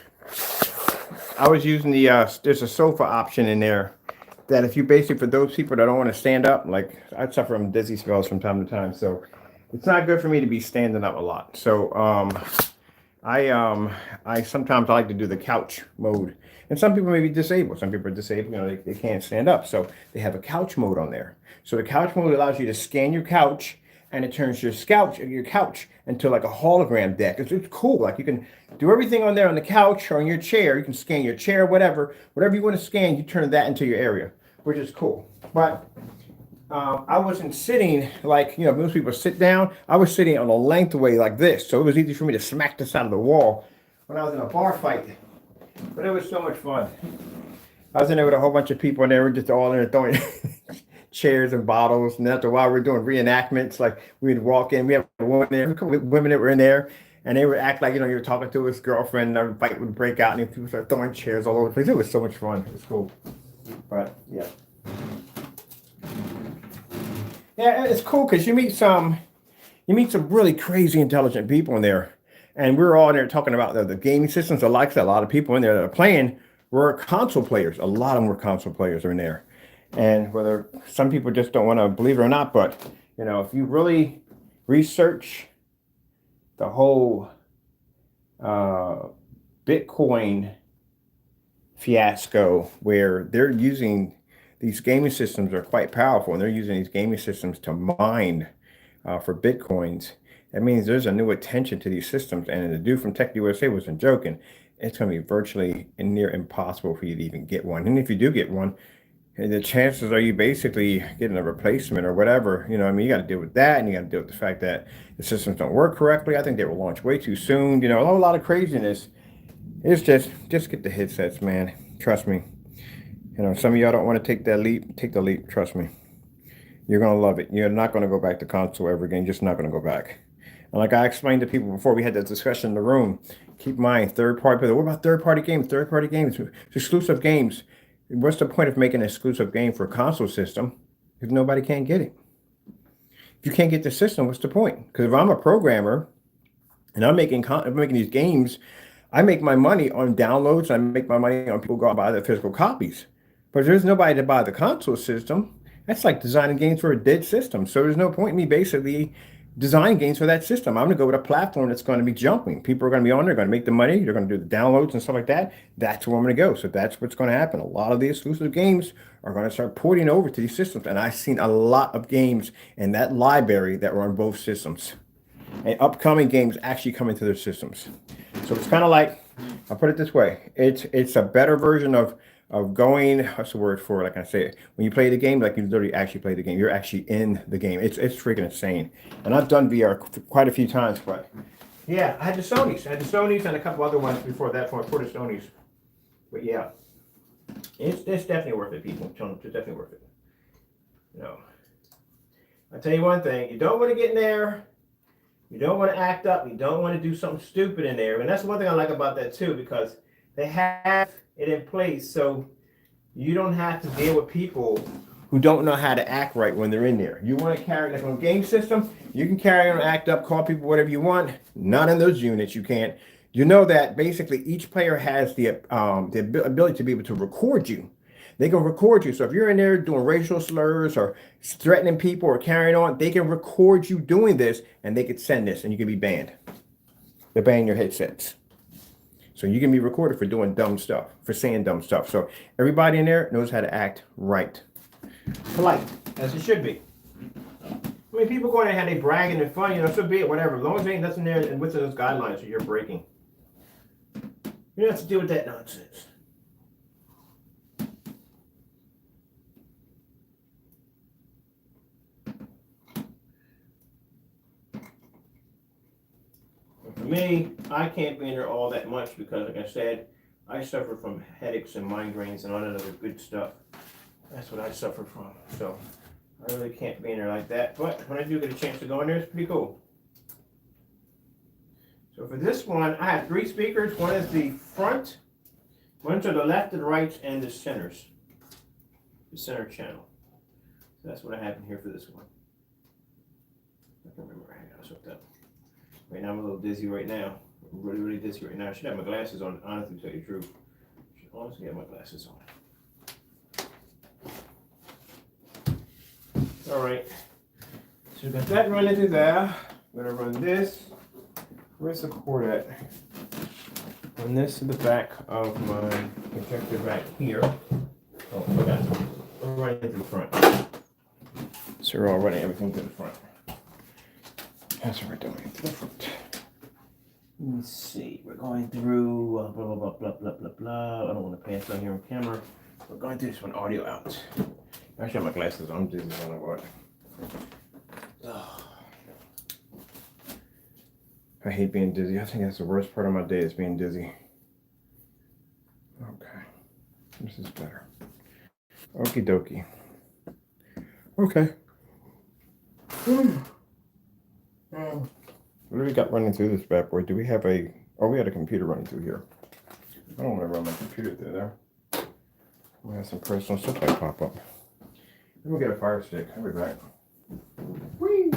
I was using the, there's a sofa option in there that if you basically, for those people that don't want to stand up, like I suffer from dizzy spells from time to time. So it's not good for me to be standing up a lot. So I sometimes like to do the couch mode. And some people may be disabled. Some people are disabled, you know, they can't stand up. So they have a couch mode on there. So the couch mode allows you to scan your couch, and it turns your couch into like a hologram deck. It's cool. Like you can do everything on there on the couch or on your chair. You can scan your chair, whatever you want to scan, you turn that into your area, which is cool. But I wasn't sitting like, you know, most people sit down. I was sitting on a length away like this. So it was easy for me to smack the side of the wall when I was in a bar fight. But it was so much fun. I was in there with a whole bunch of people, and they were just all in there throwing chairs and bottles. And after a while, we were doing reenactments. Like we'd walk in, we have a woman there, a couple of women that were in there, and they would act like you were talking to his girlfriend. And a fight would break out, and people start throwing chairs all over the place. It was so much fun. It was cool. But yeah, yeah, it's cool because you meet some really crazy intelligent people in there. And we were all in there talking about the gaming systems. The likes, a lot of people in there that are playing were console players. A lot of them were console players are in there. And whether some people just don't want to believe it or not, but if you really research the whole Bitcoin fiasco, where they're using these gaming systems are quite powerful, and they're using these gaming systems to mine for Bitcoins. That means there's a new attention to these systems. And the dude from Tech USA wasn't joking. It's going to be virtually near impossible for you to even get one. And if you do get one, the chances are you basically getting a replacement or whatever. You got to deal with that, and you got to deal with the fact that the systems don't work correctly. I think they were launched way too soon. A whole lot of craziness. It's just get the headsets, man. Trust me. Some of y'all don't want to take that leap. Take the leap. Trust me. You're going to love it. You're not going to go back to console ever again. You're just not going to go back. And like I explained to people before we had that discussion in the room, keep in mind, third-party. What about third-party games? Third-party games, exclusive games. What's the point of making an exclusive game for a console system if nobody can get it? If you can't get the system, what's the point? Because if I'm a programmer and I'm making these games, I make my money on downloads. I make my money on people go out and buy the physical copies. But if there's nobody to buy the console system, that's like designing games for a dead system. So there's no point in me basically design games for that system. I'm going to go with a platform that's going to be jumping. People are going to be on there, going to make the money. They're going to do the downloads and stuff like that. That's where I'm going to go. So that's what's going to happen. A lot of the exclusive games are going to start porting over to these systems. And I've seen a lot of games in that library that were on both systems. And upcoming games actually come into their systems. So it's kind of like, I'll put it this way. It's a better version of going, what's the word for it? Like I say, when you play the game, like you literally actually play the game. You're actually in the game. It's freaking insane. And I've done VR quite a few times, but yeah, I had the Sonys. And a couple other ones before that for the Sonys. But yeah, it's definitely worth it, people. It's definitely worth it. I'll tell you one thing. You don't want to get in there. You don't want to act up. You don't want to do something stupid in there. And that's one thing I like about that too, because they have it in place so you don't have to deal with people who don't know how to act right when they're in there. You want to carry, like on a game system, you can carry on, act up, call people whatever you want. Not in those units, you can't. You know that basically each player has the ability to be able to record you. They can record you. So if you're in there doing racial slurs or threatening people or carrying on, they can record you doing this, and they could send this, and you can be banned. They ban your headsets. So you can be recorded for doing dumb stuff, for saying dumb stuff. So everybody in there knows how to act right. Polite, as it should be. I mean, people going there and they bragging and fun, so be it, whatever. As long as there ain't nothing there and within those guidelines that you're breaking. You don't have to deal with that nonsense. For me, I can't be in there all that much because, like I said, I suffer from headaches and migraines and all that other good stuff. That's what I suffer from. So I really can't be in there like that. But when I do get a chance to go in there, it's pretty cool. So for this one, I have 3 speakers. One is the front, one to the left, the right, and the centers. The center channel. So that's what I have in here for this one. I can remember how I was hooked up. Right now I'm a little dizzy right now. I'm really, really dizzy right now. I should have my glasses on, honestly, to tell you the truth. I should honestly have my glasses on. Alright. So we've got that running through there. I'm going to run this. Where's the cord at? Run this to the back of my protector back here. Oh, forgot. We're running to the front. So we're all running everything to the front. That's what we're doing. To the front. Let me see. We're going through blah, blah, blah, blah, blah, blah, blah. I don't want to pass down here on camera. We're going through this one audio out. I should have my glasses on. I'm dizzy. I don't know what. Oh. I hate being dizzy. I think that's the worst part of my day is being dizzy. This is better. Okie dokie. Okay. What do we got running through this bad boy? Do we have a... Oh, we had a computer running through here. I don't want to run my computer through there. We have some personal stuff that pop up. Then we'll get a fire stick. I'll be back. Whee!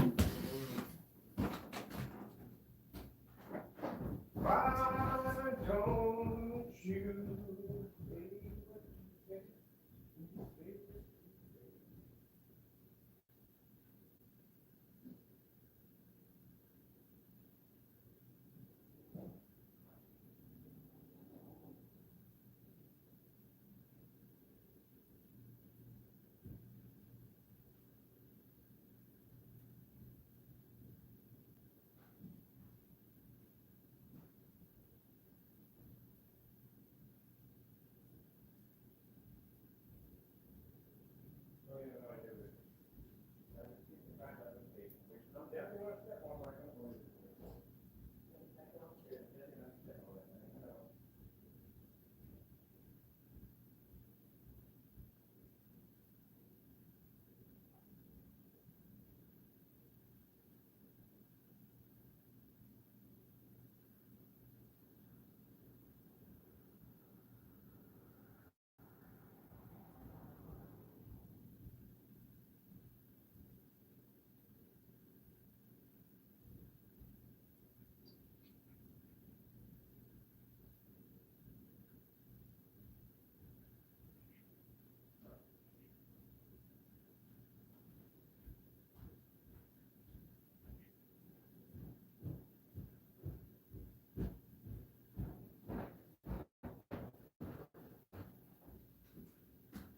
Why don't you...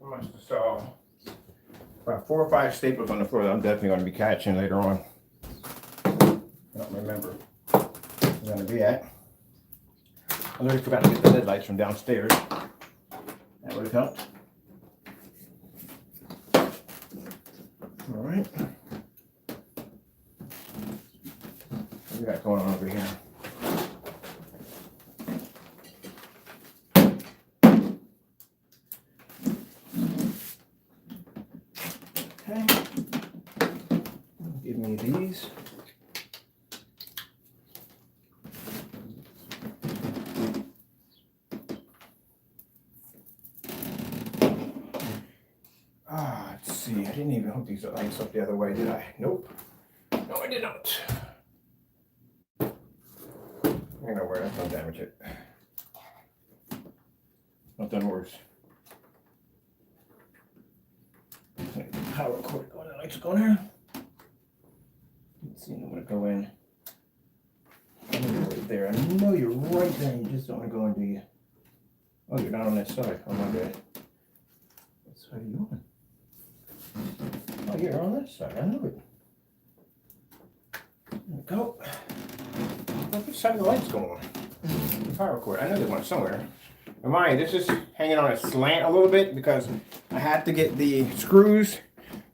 I must have saw about 4 or 5 staples on the floor that I'm definitely going to be catching later on. I don't remember where I'm going to be at. I literally forgot to get the lid lights from downstairs. That would have helped. All right. What we got going on over here? Okay. Give me these. Let's see. I didn't even hook these lights up the other way, did I? Nope. No, I did not. You know where? That's not damage it. Not done worse. Power cord going, the lights go there. Let's see, I'm gonna go in. I know you're right there. I know you're right there. You just don't want to go in, do you? Oh, you're not on that side. Oh my bad. What side are you on? Oh, you're on this side. I know it. There we go. Which side of the lights go on? The power cord. I know there's one somewhere. And mind, this is hanging on a slant a little bit because I had to get the screws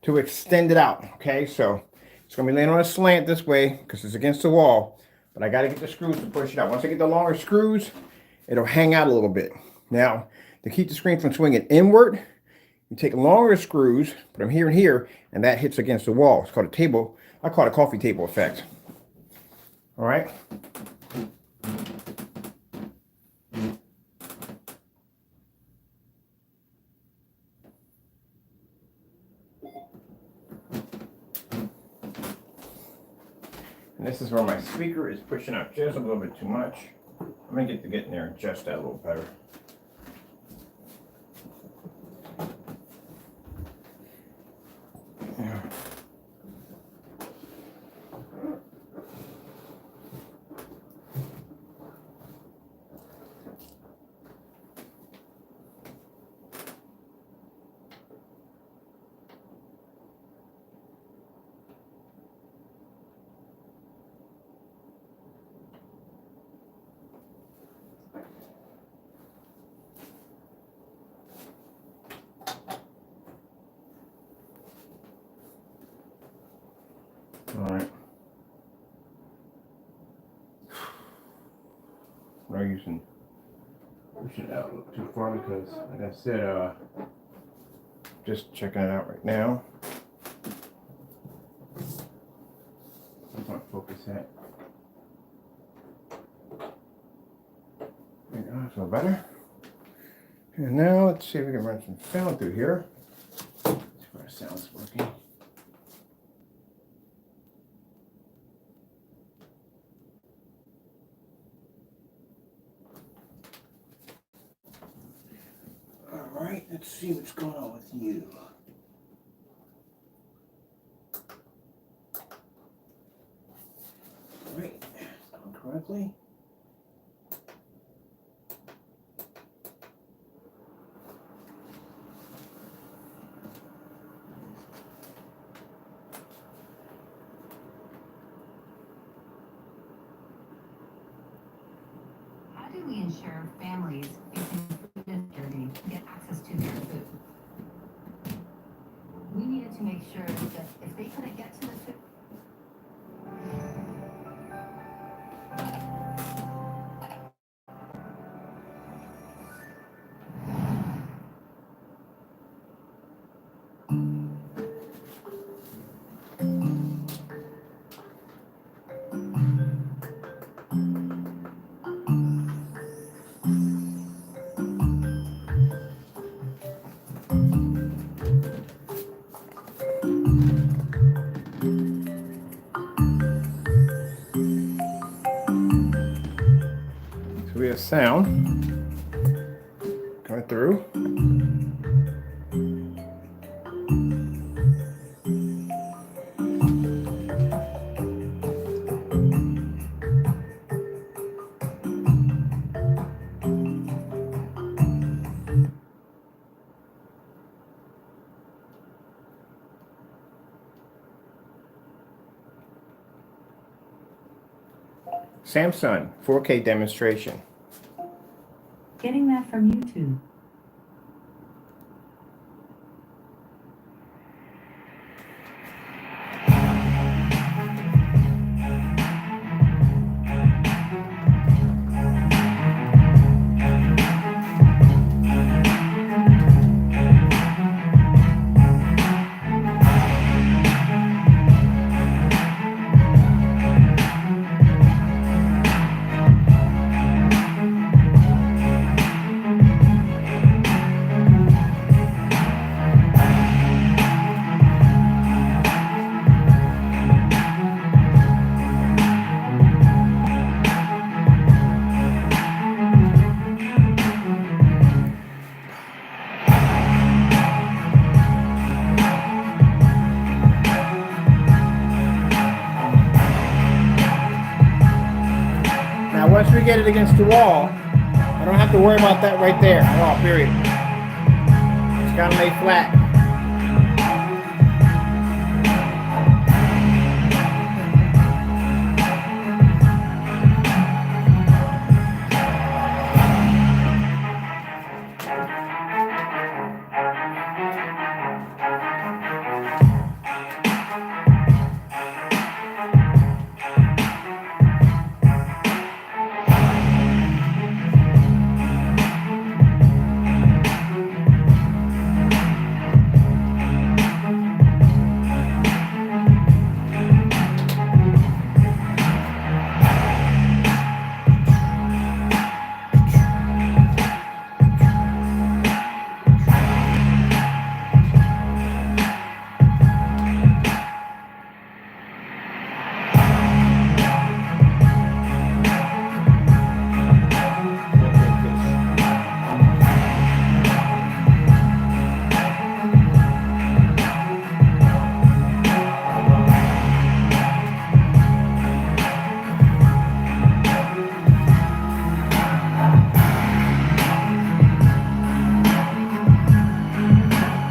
to extend it out. Okay, so it's gonna be laying on a slant this way because it's against the wall. But I got to get the screws to push it out. Once I get the longer screws, it'll hang out a little bit. Now, to keep the screen from swinging inward, you take longer screws, put them here and here, and that hits against the wall. It's called a table. I call it a coffee table effect. All right. And this is where my speaker is pushing out just a little bit too much. I'm gonna get to get in there and adjust that a little better. Yeah. All right. No using push it out a little too far because, like I said, just checking it out right now. I'm going to focus that. There you go, I feel better. And now let's see if we can run some sound through here. See if our sound's working. All right, let's see what's going on with you. All right, going correctly. How do we ensure families facing food insecurity get access to their food? We needed to make sure that if they couldn't get to the food, So we have sound coming through. Samsung 4K demonstration. getting that from YouTube. Now once we get it against the wall, I don't have to worry about that right there. Wall, period. It's gotta lay flat.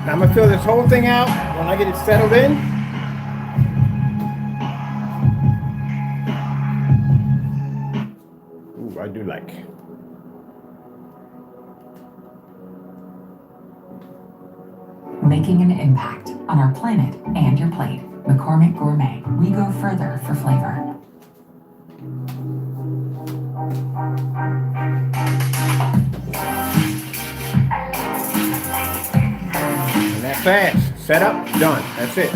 Now I'm gonna fill this whole thing out when I get it settled in. Ooh, I do like. Making an impact on our planet and your plate. McCormick Gourmet. We go further for flavor. Setup, done. That's it.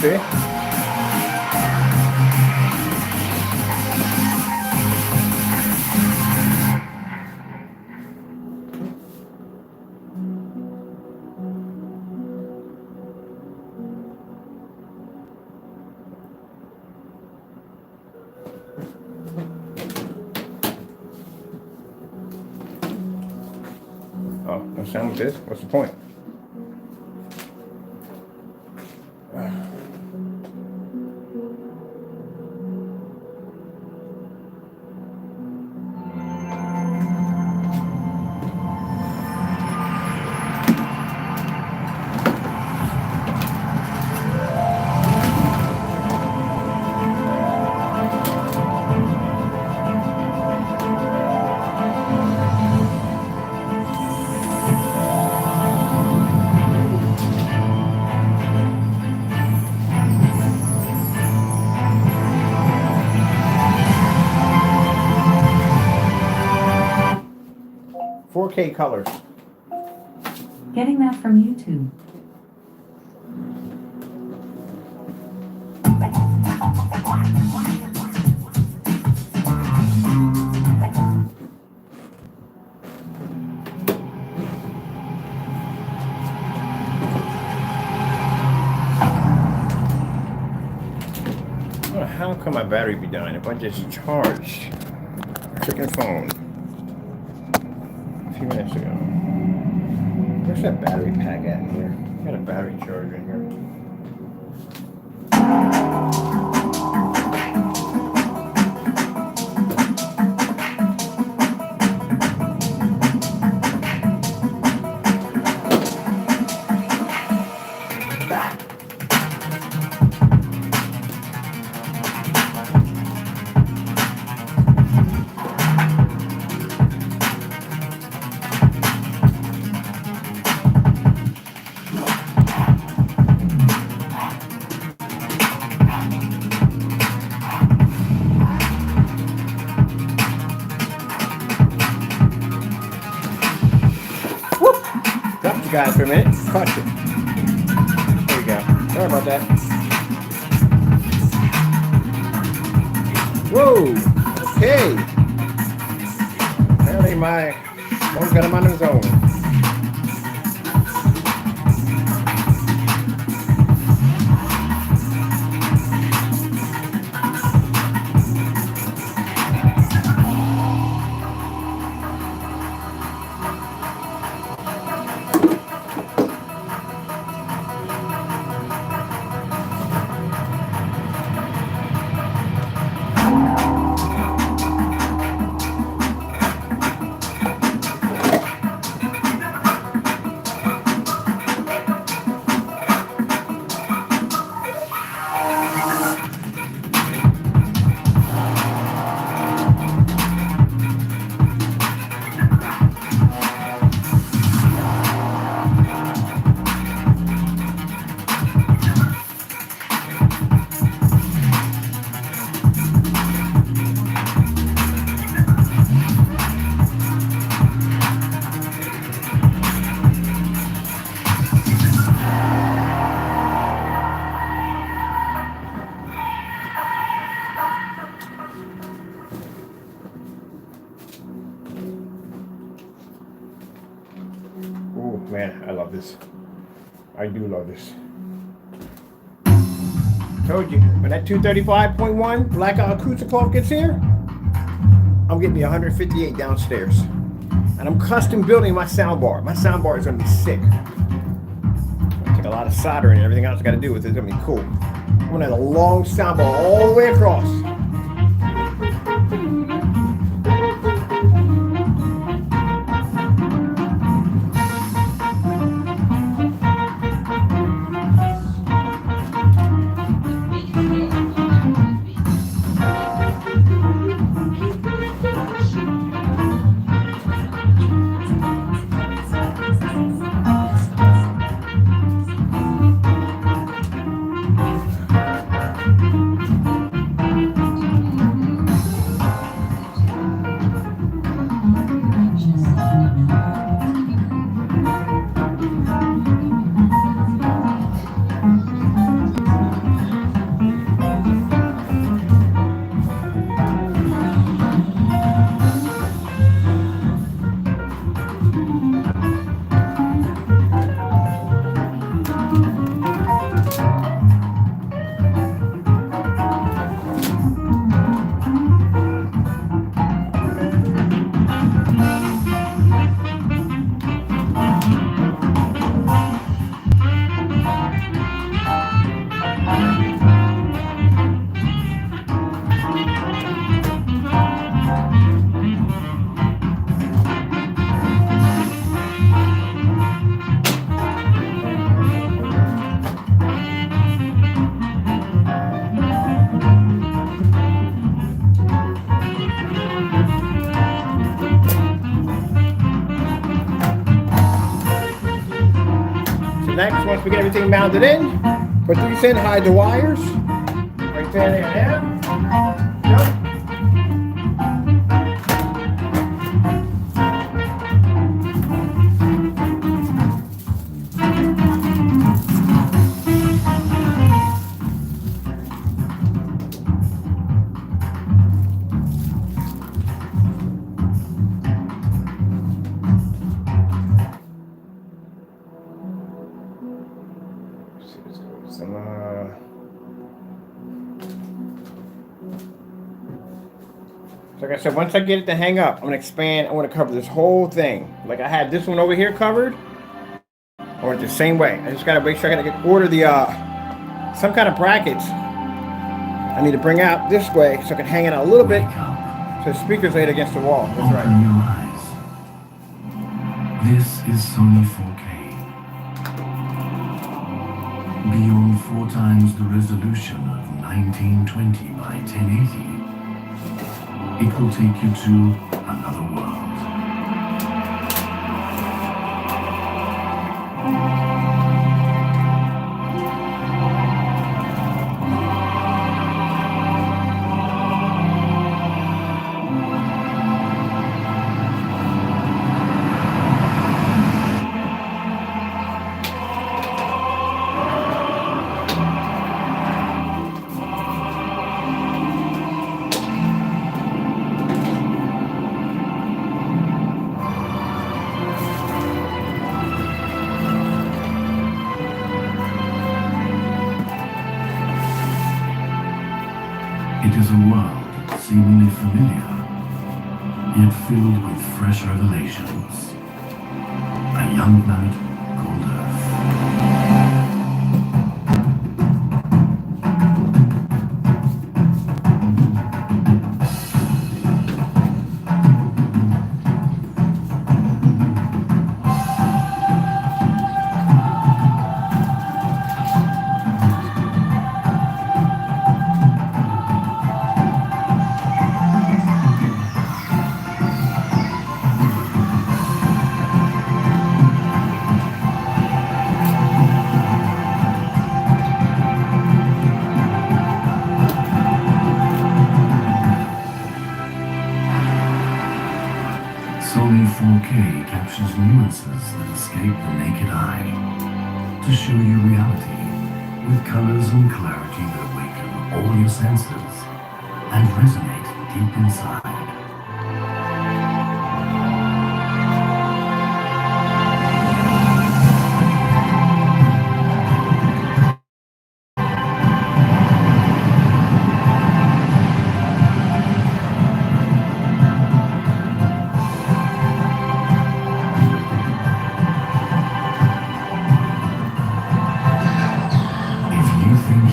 See? Oh, no sound with this? What's the point? $4K colors. Getting that from YouTube. Well, how can my battery be dying if I just charged? Freaking phone. A few minutes ago. Where's that battery pack at in here? Got a battery charger in here. Dropped you guys for a minute. Caught you. There you go. Sorry about that. Whoa! Okay. Apparently my phone's got him on his own. Oh man, I love this. I do love this. Told you, when that 235.1 Blackout Acoustic cloth gets here, I'm getting me 158 downstairs. And I'm custom building my soundbar. My soundbar is gonna be sick. Take a lot of soldering and everything else I gotta do with it. It's gonna be cool. I'm gonna have a long soundbar all the way across. Next, once we get everything mounted in, put these in, hide the wires. Right there, there. Yep. So like I said, once I get it to hang up, I'm gonna expand. I want to cover this whole thing. Like I had this one over here covered. I want it the same way. I just gotta make sure I gotta order the some kind of brackets. I need to bring out this way so I can hang it out a little bit. So the speaker's laid against the wall. That's right. Open your eyes. This is Sony 4K. Beyond 4 times the resolution of 1920 by 1080. It will take you to another world. It is a world seemingly familiar, yet filled with fresh revelations. A young planet called Earth. Sony 4K captures nuances that escape the naked eye to show you reality with colors and clarity that awaken all your senses and resonate deep inside.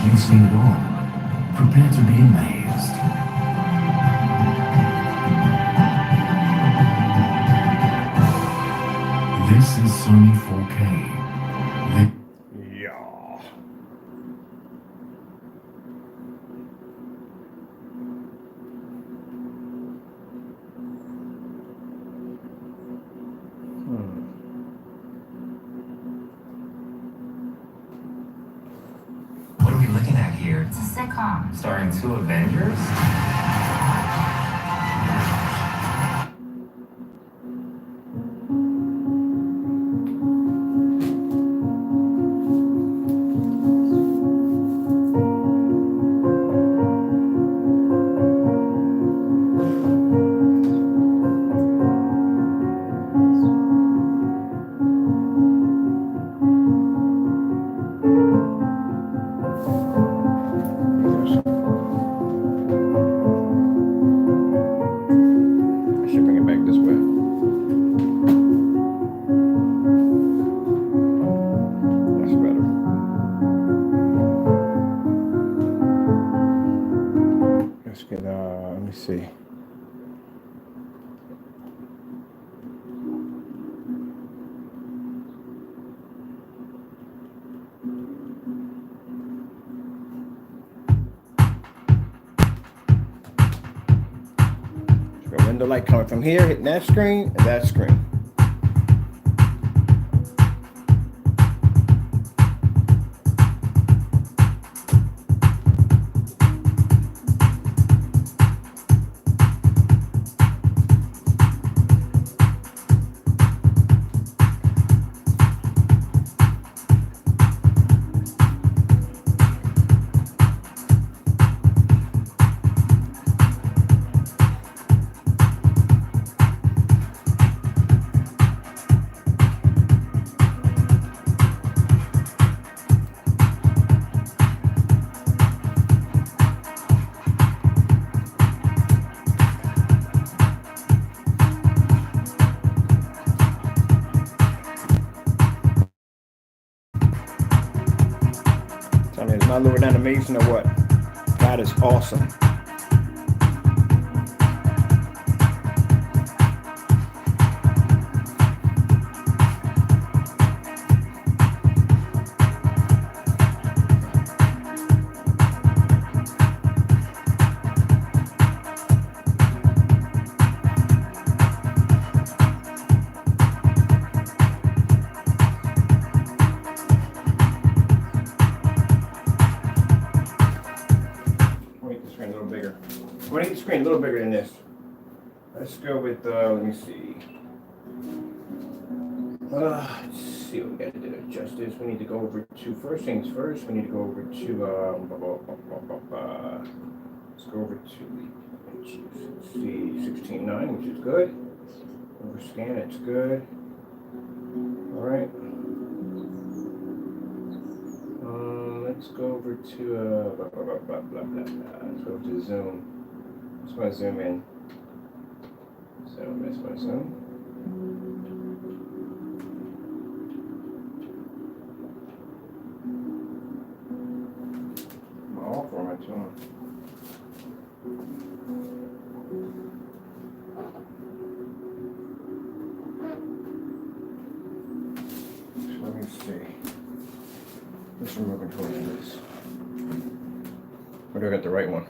Having seen it all, prepare to be amazed. This is Sony 4K. Yeah. What are we looking at here? It's a sitcom. Starring 2 Avengers? I should bring it back this way. That's better. Let's get, let me see. Got window light coming from here, hitting that screen and that screen. Tell me, is my Lord not amazing or what? God is awesome. I'm gonna make the screen a little bigger than this. Let's go with, let me see. Let's see what we gotta do to adjust this. We need to go over to, first things first, we need to go over to, let's go over to, let's see, 16.9, which is good. Overscan, it's good. All right. Let's go over to, let's go over to zoom. Just want to zoom in. So that's my zoom. All format to them. So let me see. This remote control is. Or do I got the right one?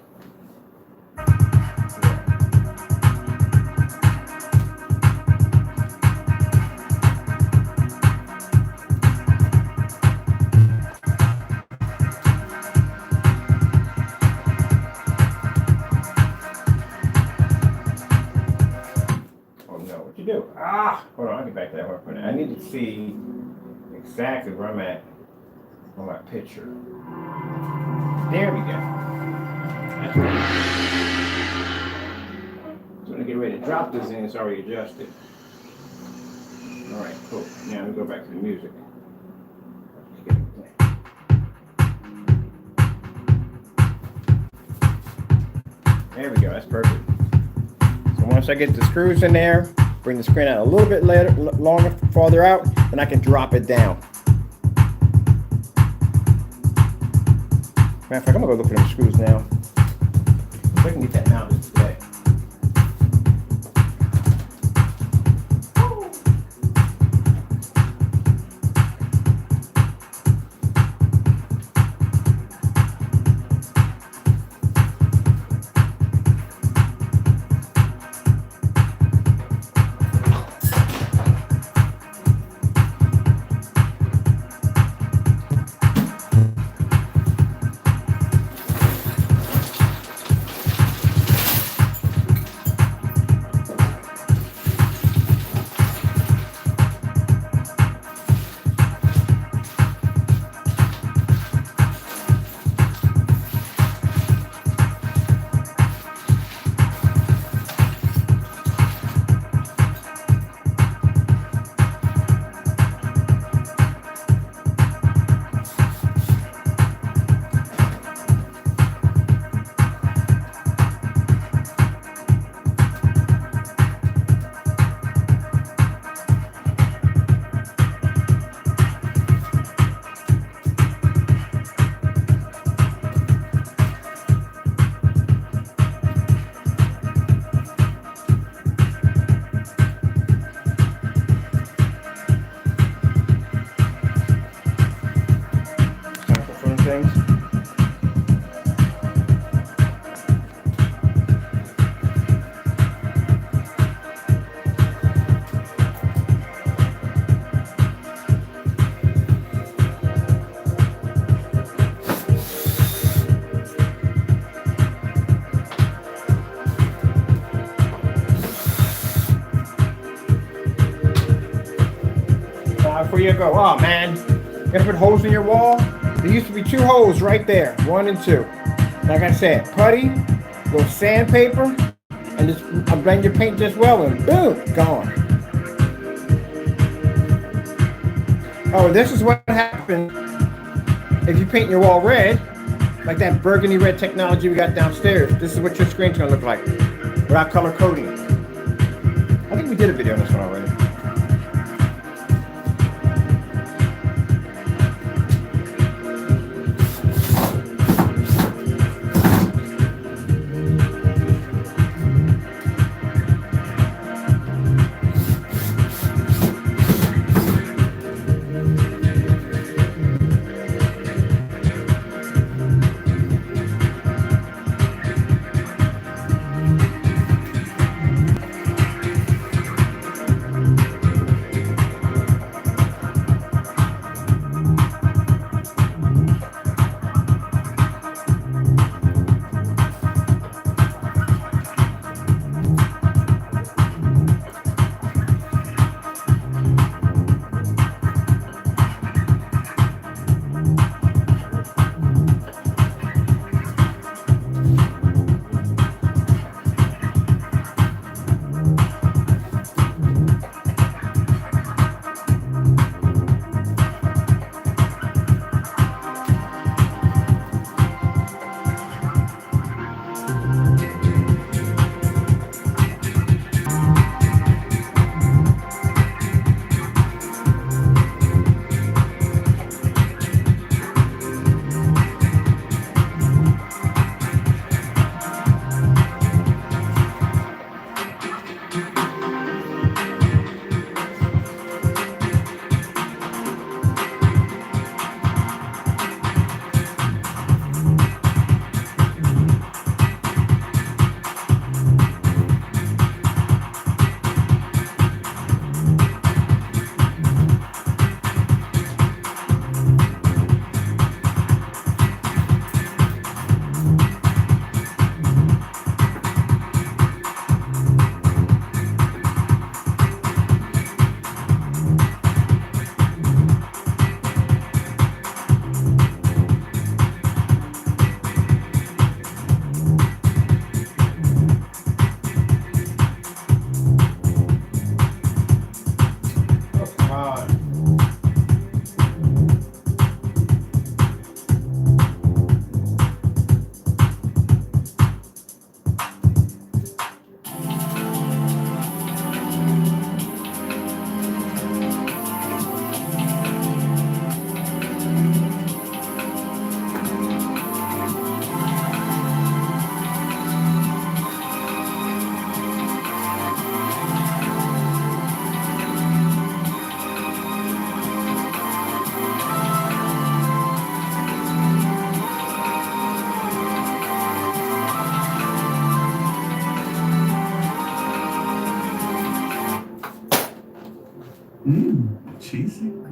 Do. Hold on, I'll get back to that one for now. I need to see exactly where I'm at on my picture. There we go. That's right. So when I get ready to drop this in, it's already adjusted. Alright, cool. Now we go back to the music. There we go, that's perfect. So once I get the screws in there, bring the screen out a little bit longer, farther out, then I can drop it down. Matter of fact, I'm gonna go look for them screws now. So I can get that mounted today. Things. Before you go, oh man, you gotta put holes in your wall. There used to be 2 holes right there, 1 and 2. Like I said, putty, little sandpaper, and just blend your paint just well, and boom, gone. Oh, this is what happens if you paint your wall red, like that burgundy red technology we got downstairs. This is what your screen's gonna look like without color coding. I think we did a video on this one already.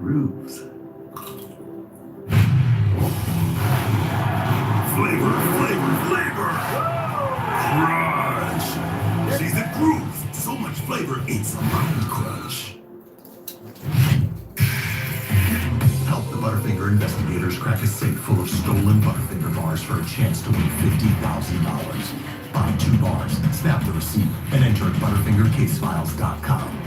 grooves. Flavor, flavor, flavor! Crunch! She's the grooves. So much flavor, it's a mind crunch. Help the Butterfinger investigators crack a safe full of stolen Butterfinger bars for a chance to win $50,000. Buy 2 bars, snap the receipt, and enter at ButterfingerCaseFiles.com.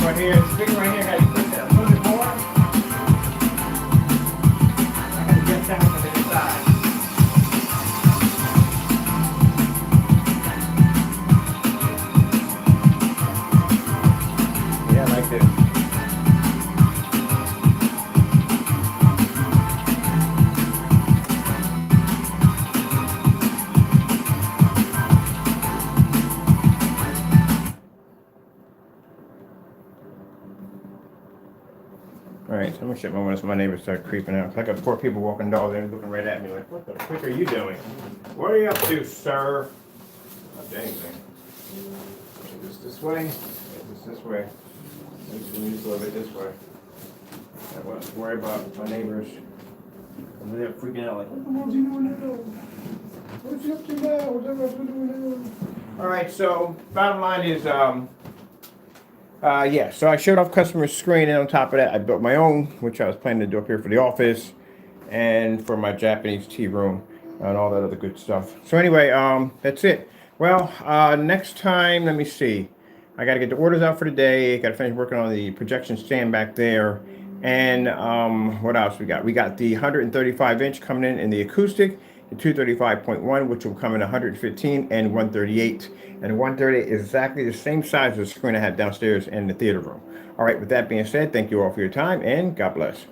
Right here, this thing right here, gotta push that a little bit more. I gotta get down to the inside. Yeah, like this. All right, so I'm gonna shut my windows so my neighbors start creeping out. I got 4 people walking dogs there looking right at me like, what the frick are you doing? What are you up to, sir? Not doing anything. This way, this way. Just a little bit this way. I wasn't worried about my neighbors. And they're freaking out like, what the hell's he doing now? What's he up to now? What's everybody doing now? All right, so bottom line is, yeah, so I showed off customer's screen, and on top of that, I built my own, which I was planning to do up here for the office and for my Japanese tea room and all that other good stuff. So anyway, that's it. Well, next time, let me see. I got to get the orders out for the day. Got to finish working on the projection stand back there. And what else we got? We got the 135-inch coming in the acoustic, the 235.1, which will come in 115 and 138. And 130 is exactly the same size as the screen I had downstairs in the theater room. All right, with that being said, thank you all for your time, and God bless.